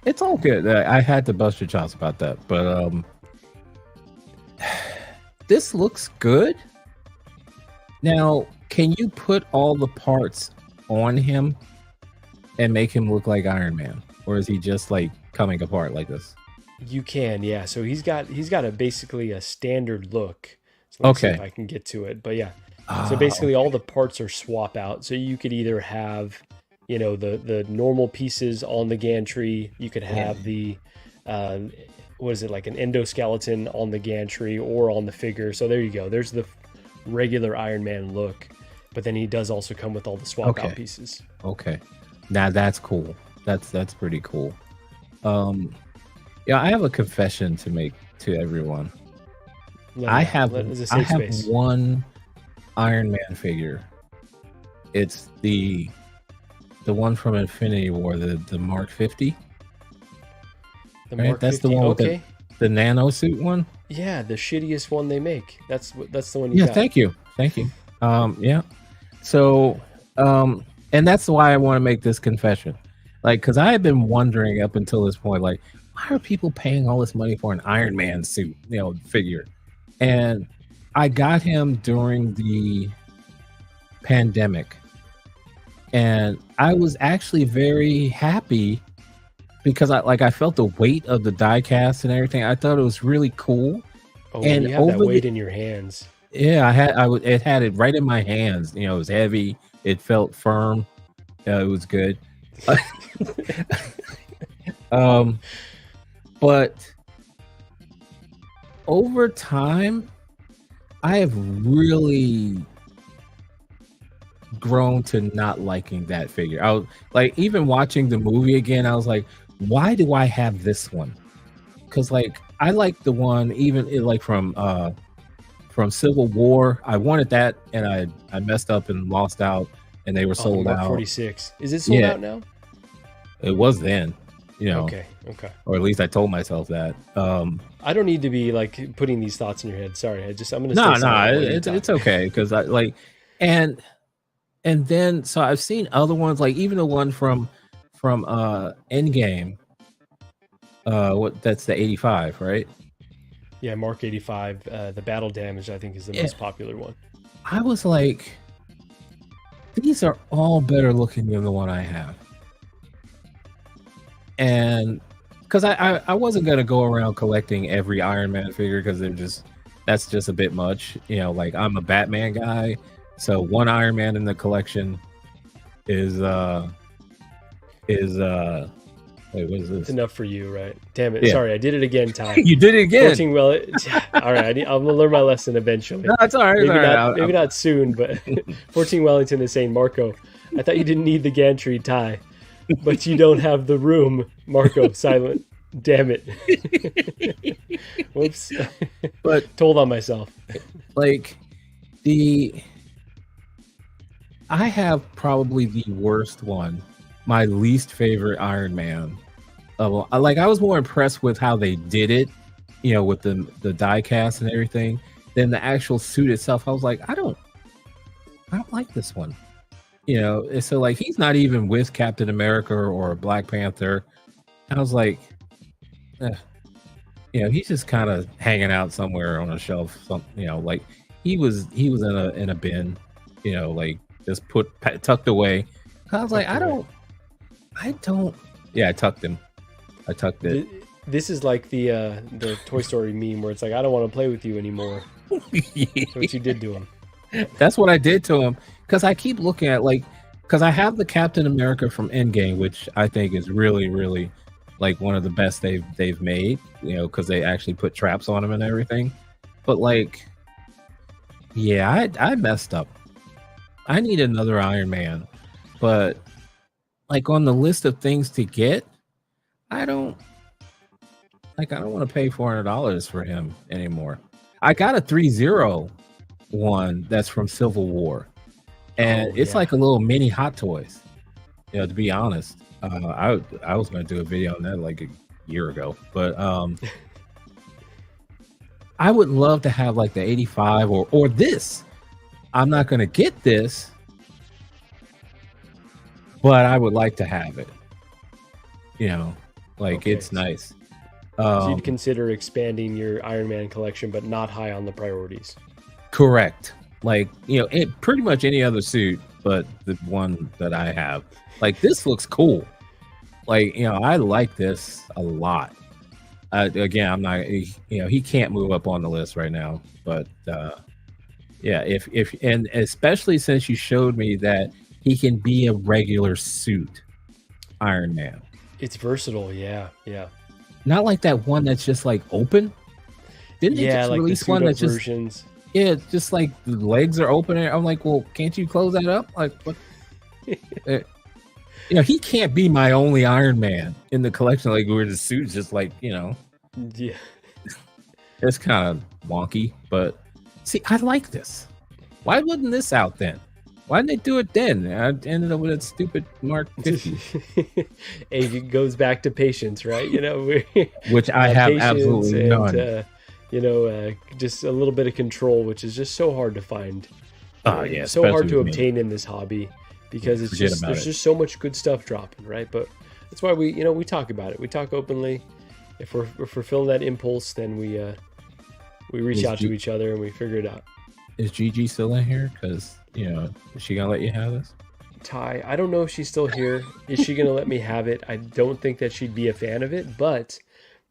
[SPEAKER 2] It's all good. I had to bust your chops about that, but this looks good. Now, can you put all the parts on him and make him look like Iron Man, or is he just like coming apart like this?
[SPEAKER 1] You can, yeah. So he's got basically a standard look. So let's see if I can get to it. But yeah. So basically all the parts are swap out. So you could either have, the normal pieces on the gantry. You could have the what is it, like an endoskeleton on the gantry or on the figure. So there you go. There's the regular Iron Man look. But then he does also come with all the swap out pieces.
[SPEAKER 2] Okay. Now that's cool. That's pretty cool. Yeah, I have a confession to make to everyone. I have one Iron Man figure. It's the one from Infinity War, the Mark 50.
[SPEAKER 1] Mark
[SPEAKER 2] that's
[SPEAKER 1] 50.
[SPEAKER 2] The one with the nano suit one.
[SPEAKER 1] Yeah, the shittiest one they make. That's the one you got.
[SPEAKER 2] Thank you. Yeah. So, and that's why I want to make this confession. Like, because I have been wondering up until this point, like, why are people paying all this money for an Iron Man suit, figure? And I got him during the pandemic, and I was actually very happy because I felt the weight of the die cast and everything. I thought it was really cool.
[SPEAKER 1] Oh, and you have that weight in your hands.
[SPEAKER 2] Yeah, it had it right in my hands. It was heavy. It felt firm. It was good. But over time, I have really grown to not liking that figure. I was like, even watching the movie again, I was like, why do I have this one? Because I like the one from Civil War. I wanted that, and I messed up and lost out, and they were sold
[SPEAKER 1] Mark
[SPEAKER 2] out.
[SPEAKER 1] 46. Is it sold out now?
[SPEAKER 2] It was then.
[SPEAKER 1] Okay.
[SPEAKER 2] Or at least I told myself that.
[SPEAKER 1] I don't need to be putting these thoughts in your head. Sorry, I'm gonna.
[SPEAKER 2] It's okay because and then so I've seen other ones, like even the one from Endgame. That's the 85, right?
[SPEAKER 1] Yeah, Mark 85. The battle damage, I think, is the most popular one.
[SPEAKER 2] I was like, these are all better looking than the one I have. And because I wasn't gonna go around collecting every Iron Man figure because that's just a bit much. I'm a Batman guy, so one Iron Man in the collection is wait, what is this?
[SPEAKER 1] It's enough for you, right? Damn it! Yeah. Sorry, I did it again, Ty.
[SPEAKER 2] You did it again.
[SPEAKER 1] 14 all right, I'm gonna learn my lesson eventually.
[SPEAKER 2] No, it's all right.
[SPEAKER 1] Maybe not soon, but 14 Wellington is saying, Marco, I thought you didn't need the gantry, Ty. But you don't have the room, Marco. Silent. Damn it. Whoops.
[SPEAKER 2] But
[SPEAKER 1] told on myself.
[SPEAKER 2] I have probably the worst one. My least favorite Iron Man. I was more impressed with how they did it, with the die cast and everything, than the actual suit itself. I was like, I don't like this one. So he's not even with Captain America or Black Panther. I was like, he's just kind of hanging out somewhere on a shelf. He was in a bin, just tucked away. I was like, I don't. Yeah, I tucked him. I tucked it.
[SPEAKER 1] Th- This is like the Toy Story meme where it's like, I don't want to play with you anymore. That's what you did to him.
[SPEAKER 2] That's what I did to him, because I keep looking at, like, because I have the Captain America from Endgame, which I think is really, really like one of the best they've made. You know, because they actually put traps on him and everything. But like, yeah, I messed up. I need another Iron Man, but like on the list of things to get, I don't want to pay $400 for him anymore. I got a 3-0 one that's from Civil War, and it's like a little mini Hot Toys. You know, to be honest, I was going to do a video on that like a year ago, but I would love to have like the 85 or this. I'm not going to get this, but I would like to have it. You know, like it's nice.
[SPEAKER 1] So you'd consider expanding your Iron Man collection, but not high on the priorities.
[SPEAKER 2] Correct. Like, you know, pretty much any other suit, but the one that I have. Like, this looks cool. Like, you know, I like this a lot. Again, I'm not, you know, he can't move up on the list right now, but yeah, if and especially since you showed me that he can be a regular suit Iron Man.
[SPEAKER 1] It's versatile, yeah.
[SPEAKER 2] Not like that one that's just like open. Didn't they just
[SPEAKER 1] like
[SPEAKER 2] release
[SPEAKER 1] the
[SPEAKER 2] one that's
[SPEAKER 1] versions.
[SPEAKER 2] Just yeah, it's just like the legs are open. I'm like, well, can't you close that up? Like, what? You know, he can't be my only Iron Man in the collection. Like, where the suit's just like, you know,
[SPEAKER 1] yeah,
[SPEAKER 2] it's kind of wonky. But see, I like this. Why wasn't this out then? Why didn't they do it then? I ended up with that stupid Mark 50.
[SPEAKER 1] It goes back to patience, right? You know,
[SPEAKER 2] which I have absolutely none.
[SPEAKER 1] You know, just a little bit of control, which is just so hard to find.
[SPEAKER 2] Oh yeah,
[SPEAKER 1] so hard to obtain in this hobby because it's just there's just so much good stuff dropping, right? But that's why we talk about it. We talk openly. If we're feeling that impulse, then we reach out to each other and we figure it out.
[SPEAKER 2] Is Gigi still in here? Because, you know, is she gonna let you have this?
[SPEAKER 1] Ty, I don't know if she's still here. Is she gonna let me have it? I don't think that she'd be a fan of it. But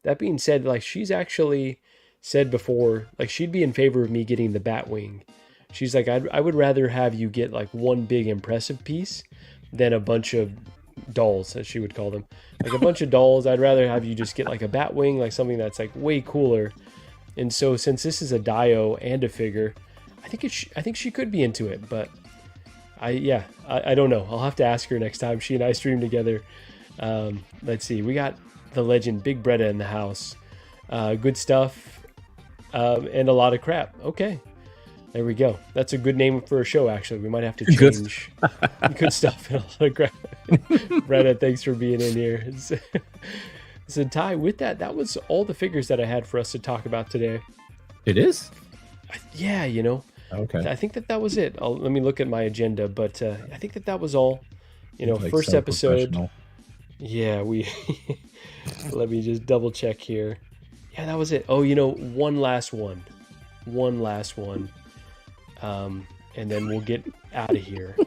[SPEAKER 1] that being said, like, she's actually said before, like, she'd be in favor of me getting the Batwing. She's like, I would rather have you get like one big impressive piece than a bunch of dolls, as she would call them. Like a bunch of dolls, I'd rather have you just get like a Batwing, like something that's like way cooler. And so since this is a Dio and a figure, I think she could be into it, but I don't know. I'll have to ask her next time she and I stream together. Let's see. We got the legend Big Bretta in the house. Good stuff and a lot of crap. Okay. There we go. That's a good name for a show, actually. We might have to change. Good stuff and a lot of crap. Bretta, thanks for being in here. So Ty, with that was all the figures that I had for us to talk about today.
[SPEAKER 2] It is?
[SPEAKER 1] Yeah, you know.
[SPEAKER 2] Okay.
[SPEAKER 1] I think that was it. Let me look at my agenda, but I think that was all. You know,
[SPEAKER 2] like
[SPEAKER 1] first episode. Yeah, we. Let me just double check here. Yeah, that was it. Oh, you know, one last one. And then we'll get out of here.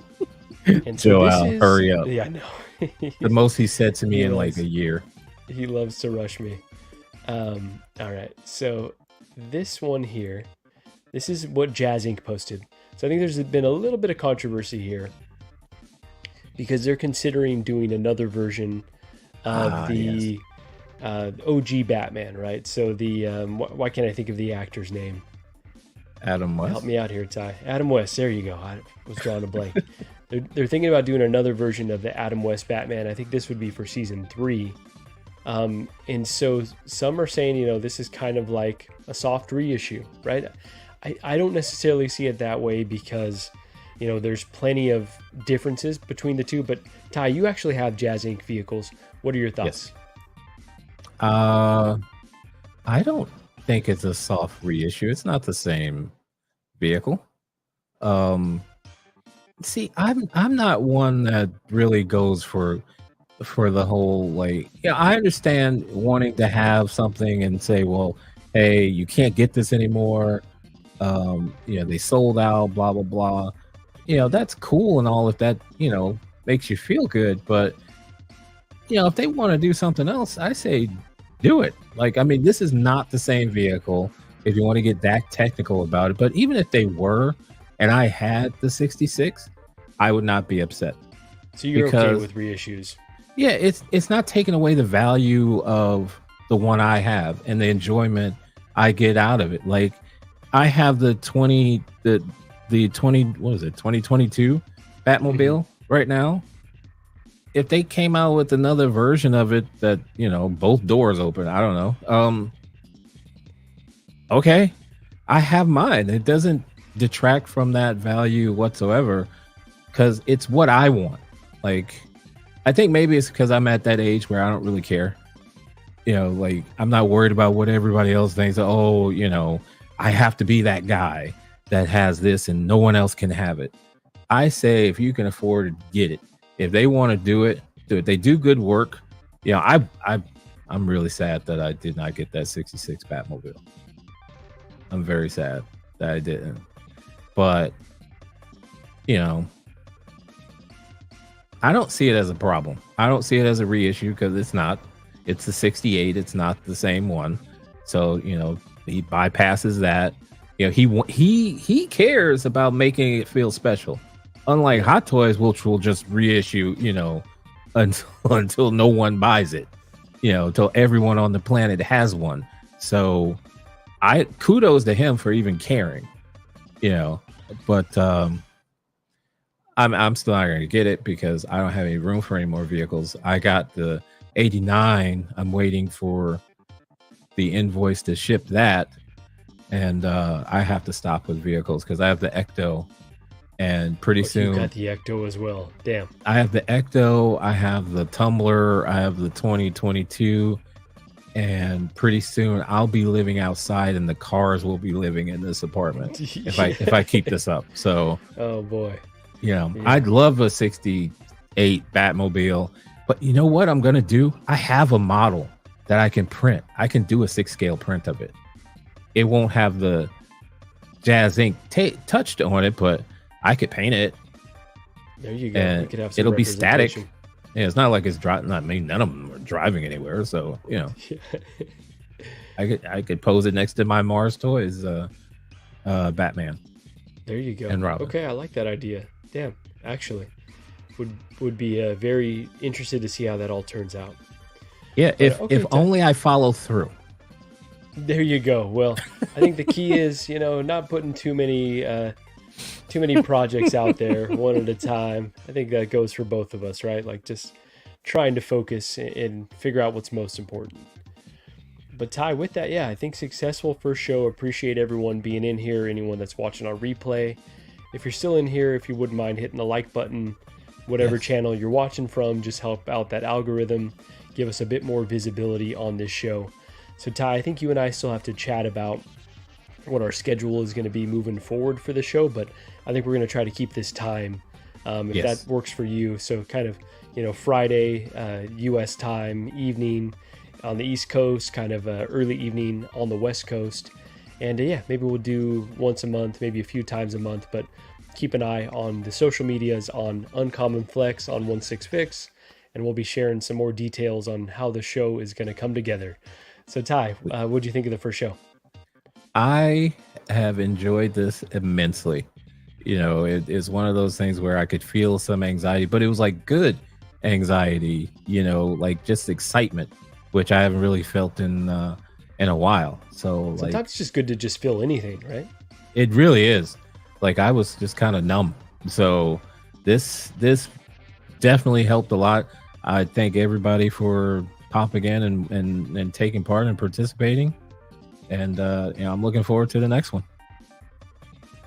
[SPEAKER 1] And so
[SPEAKER 2] Joel, hurry up.
[SPEAKER 1] Yeah, I know.
[SPEAKER 2] The most he said to me in like a year.
[SPEAKER 1] He loves to rush me. All right, so this one here, this is what Jazz Inc. posted. So I think there's been a little bit of controversy here because they're considering doing another version of the OG Batman, right? So the why can't I think of the actor's name?
[SPEAKER 2] Adam West.
[SPEAKER 1] Help me out here, Ty. Adam West. There you go. I was drawing a blank. They're thinking about doing another version of the Adam West Batman. I think this would be for season 3. And so some are saying, you know, this is kind of like a soft reissue, right? I don't necessarily see it that way because, you know, there's plenty of differences between the two. But Ty, you actually have Jazz Inc. vehicles. What are your thoughts?
[SPEAKER 2] Yes. I don't think it's a soft reissue. It's not the same vehicle. See, I'm not one that really goes for the whole, like, yeah, I understand wanting to have something and say, well, hey, you can't get this anymore. You know, they sold out, blah blah blah. You know, that's cool and all if that, you know, makes you feel good, but if they want to do something else, I say do it. Like, I mean, this is not the same vehicle if you want to get that technical about it. But even if they were, and I had the 66, I would not be upset.
[SPEAKER 1] So you're okay with reissues?
[SPEAKER 2] Yeah, it's not taking away the value of the one I have and the enjoyment I get out of it. Like, I have the 20 what is it, 2022 Batmobile right now. If they came out with another version of it that, both doors open, I don't know. Okay, I have mine. It doesn't detract from that value whatsoever because it's what I want. Like, I think maybe it's because I'm at that age where I don't really care. Like, I'm not worried about what everybody else thinks. Oh, I have to be that guy that has this and no one else can have it. I say, if you can afford it, get it. If they want to do it, do it. They do good work. I'm really sad that I did not get that 66 Batmobile. I'm very sad that I didn't. But, I don't see it as a problem. I don't see it as a reissue because it's not. It's the 68. It's not the same one. So, he bypasses that. He cares about making it feel special. Unlike Hot Toys, which will just reissue, until no one buys it, until everyone on the planet has one. So kudos to him for even caring, but I'm still not going to get it because I don't have any room for any more vehicles. I got the 89. I'm waiting for the invoice to ship that. And I have to stop with vehicles because I have the Ecto. And pretty soon,
[SPEAKER 1] you got the Ecto as well. Damn.
[SPEAKER 2] I have the Ecto. I have the Tumbler. I have the 2022. And pretty soon, I'll be living outside, and the cars will be living in this apartment if I keep this up. So,
[SPEAKER 1] oh boy,
[SPEAKER 2] I'd love a 68 Batmobile, but you know what I'm gonna do? I have a model that I can print. I can do a 6-scale print of it. It won't have the Jazz Ink touched on it, but I could paint it.
[SPEAKER 1] There you go.
[SPEAKER 2] And
[SPEAKER 1] could have some
[SPEAKER 2] it'll be static. Yeah, it's not like it's driving. None of them are driving anywhere. So I could pose it next to my Mars Toys Batman.
[SPEAKER 1] There you go.
[SPEAKER 2] And Robin.
[SPEAKER 1] Okay, I like that idea. Damn, actually, would be very interested to see how that all turns out.
[SPEAKER 2] Yeah, if only I follow through.
[SPEAKER 1] There you go. Well, I think the key is not putting too many projects out there one at a time. I think that goes for both of us, right? Like, just trying to focus and figure out what's most important. But Ty, with that, I think successful first show. Appreciate everyone being in here, anyone that's watching on replay. If you're still in here, if you wouldn't mind hitting the like button, whatever channel you're watching from, just help out that algorithm, give us a bit more visibility on this show. So Ty, I think you and I still have to chat about what our schedule is going to be moving forward for the show, but I think we're going to try to keep this time if that works for you. So kind of, Friday, US time, evening on the East Coast, kind of early evening on the West Coast. And maybe we'll do once a month, maybe a few times a month, but keep an eye on the social medias on Uncommon Flex on 16Fix, and we'll be sharing some more details on how the show is going to come together. So Ty, what do you think of the first show?
[SPEAKER 2] I have enjoyed this immensely. It is one of those things where I could feel some anxiety, but it was like good anxiety, like just excitement, which I haven't really felt in a while. So
[SPEAKER 1] sometimes it's just good to just feel anything, right?
[SPEAKER 2] It really is. Like, I was just kind of numb. So this definitely helped a lot. I thank everybody for popping in and taking part and participating. And I'm looking forward to the next one.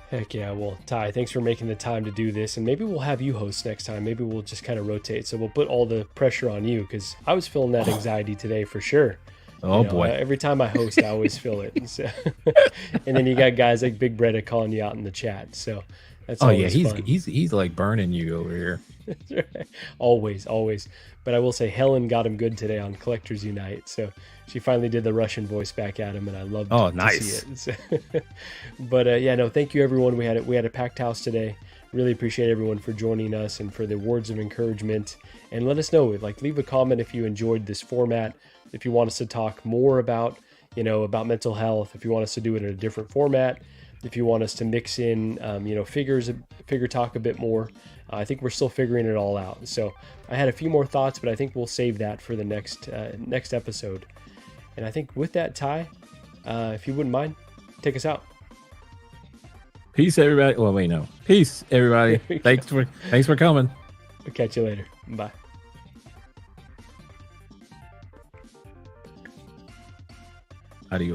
[SPEAKER 1] Heck yeah. Well, Ty, thanks for making the time to do this. And maybe we'll have you host next time. Maybe we'll just kind of rotate. So we'll put all the pressure on you, because I was feeling that anxiety today for sure.
[SPEAKER 2] Oh, boy.
[SPEAKER 1] Every time I host, I always feel it. So, and then you got guys like Big Bretta calling you out in the chat. So that's fun.
[SPEAKER 2] He's like burning you over here.
[SPEAKER 1] Always. But I will say Helen got him good today on Collectors Unite. So she finally did the Russian voice back at him, and I loved to see it. So, but thank you everyone. We had a packed house today. Really appreciate everyone for joining us and for the words of encouragement. And let us know, like, leave a comment if you enjoyed this format, if you want us to talk more about, about mental health, if you want us to do it in a different format, if you want us to mix in, figure talk a bit more. I think we're still figuring it all out. So I had a few more thoughts, but I think we'll save that for the next episode. And I think with that, Ty, if you wouldn't mind, take us out.
[SPEAKER 2] Peace, everybody. Well, wait, no. Peace, everybody. Thanks for coming.
[SPEAKER 1] We'll catch you later. Bye.
[SPEAKER 2] Adios.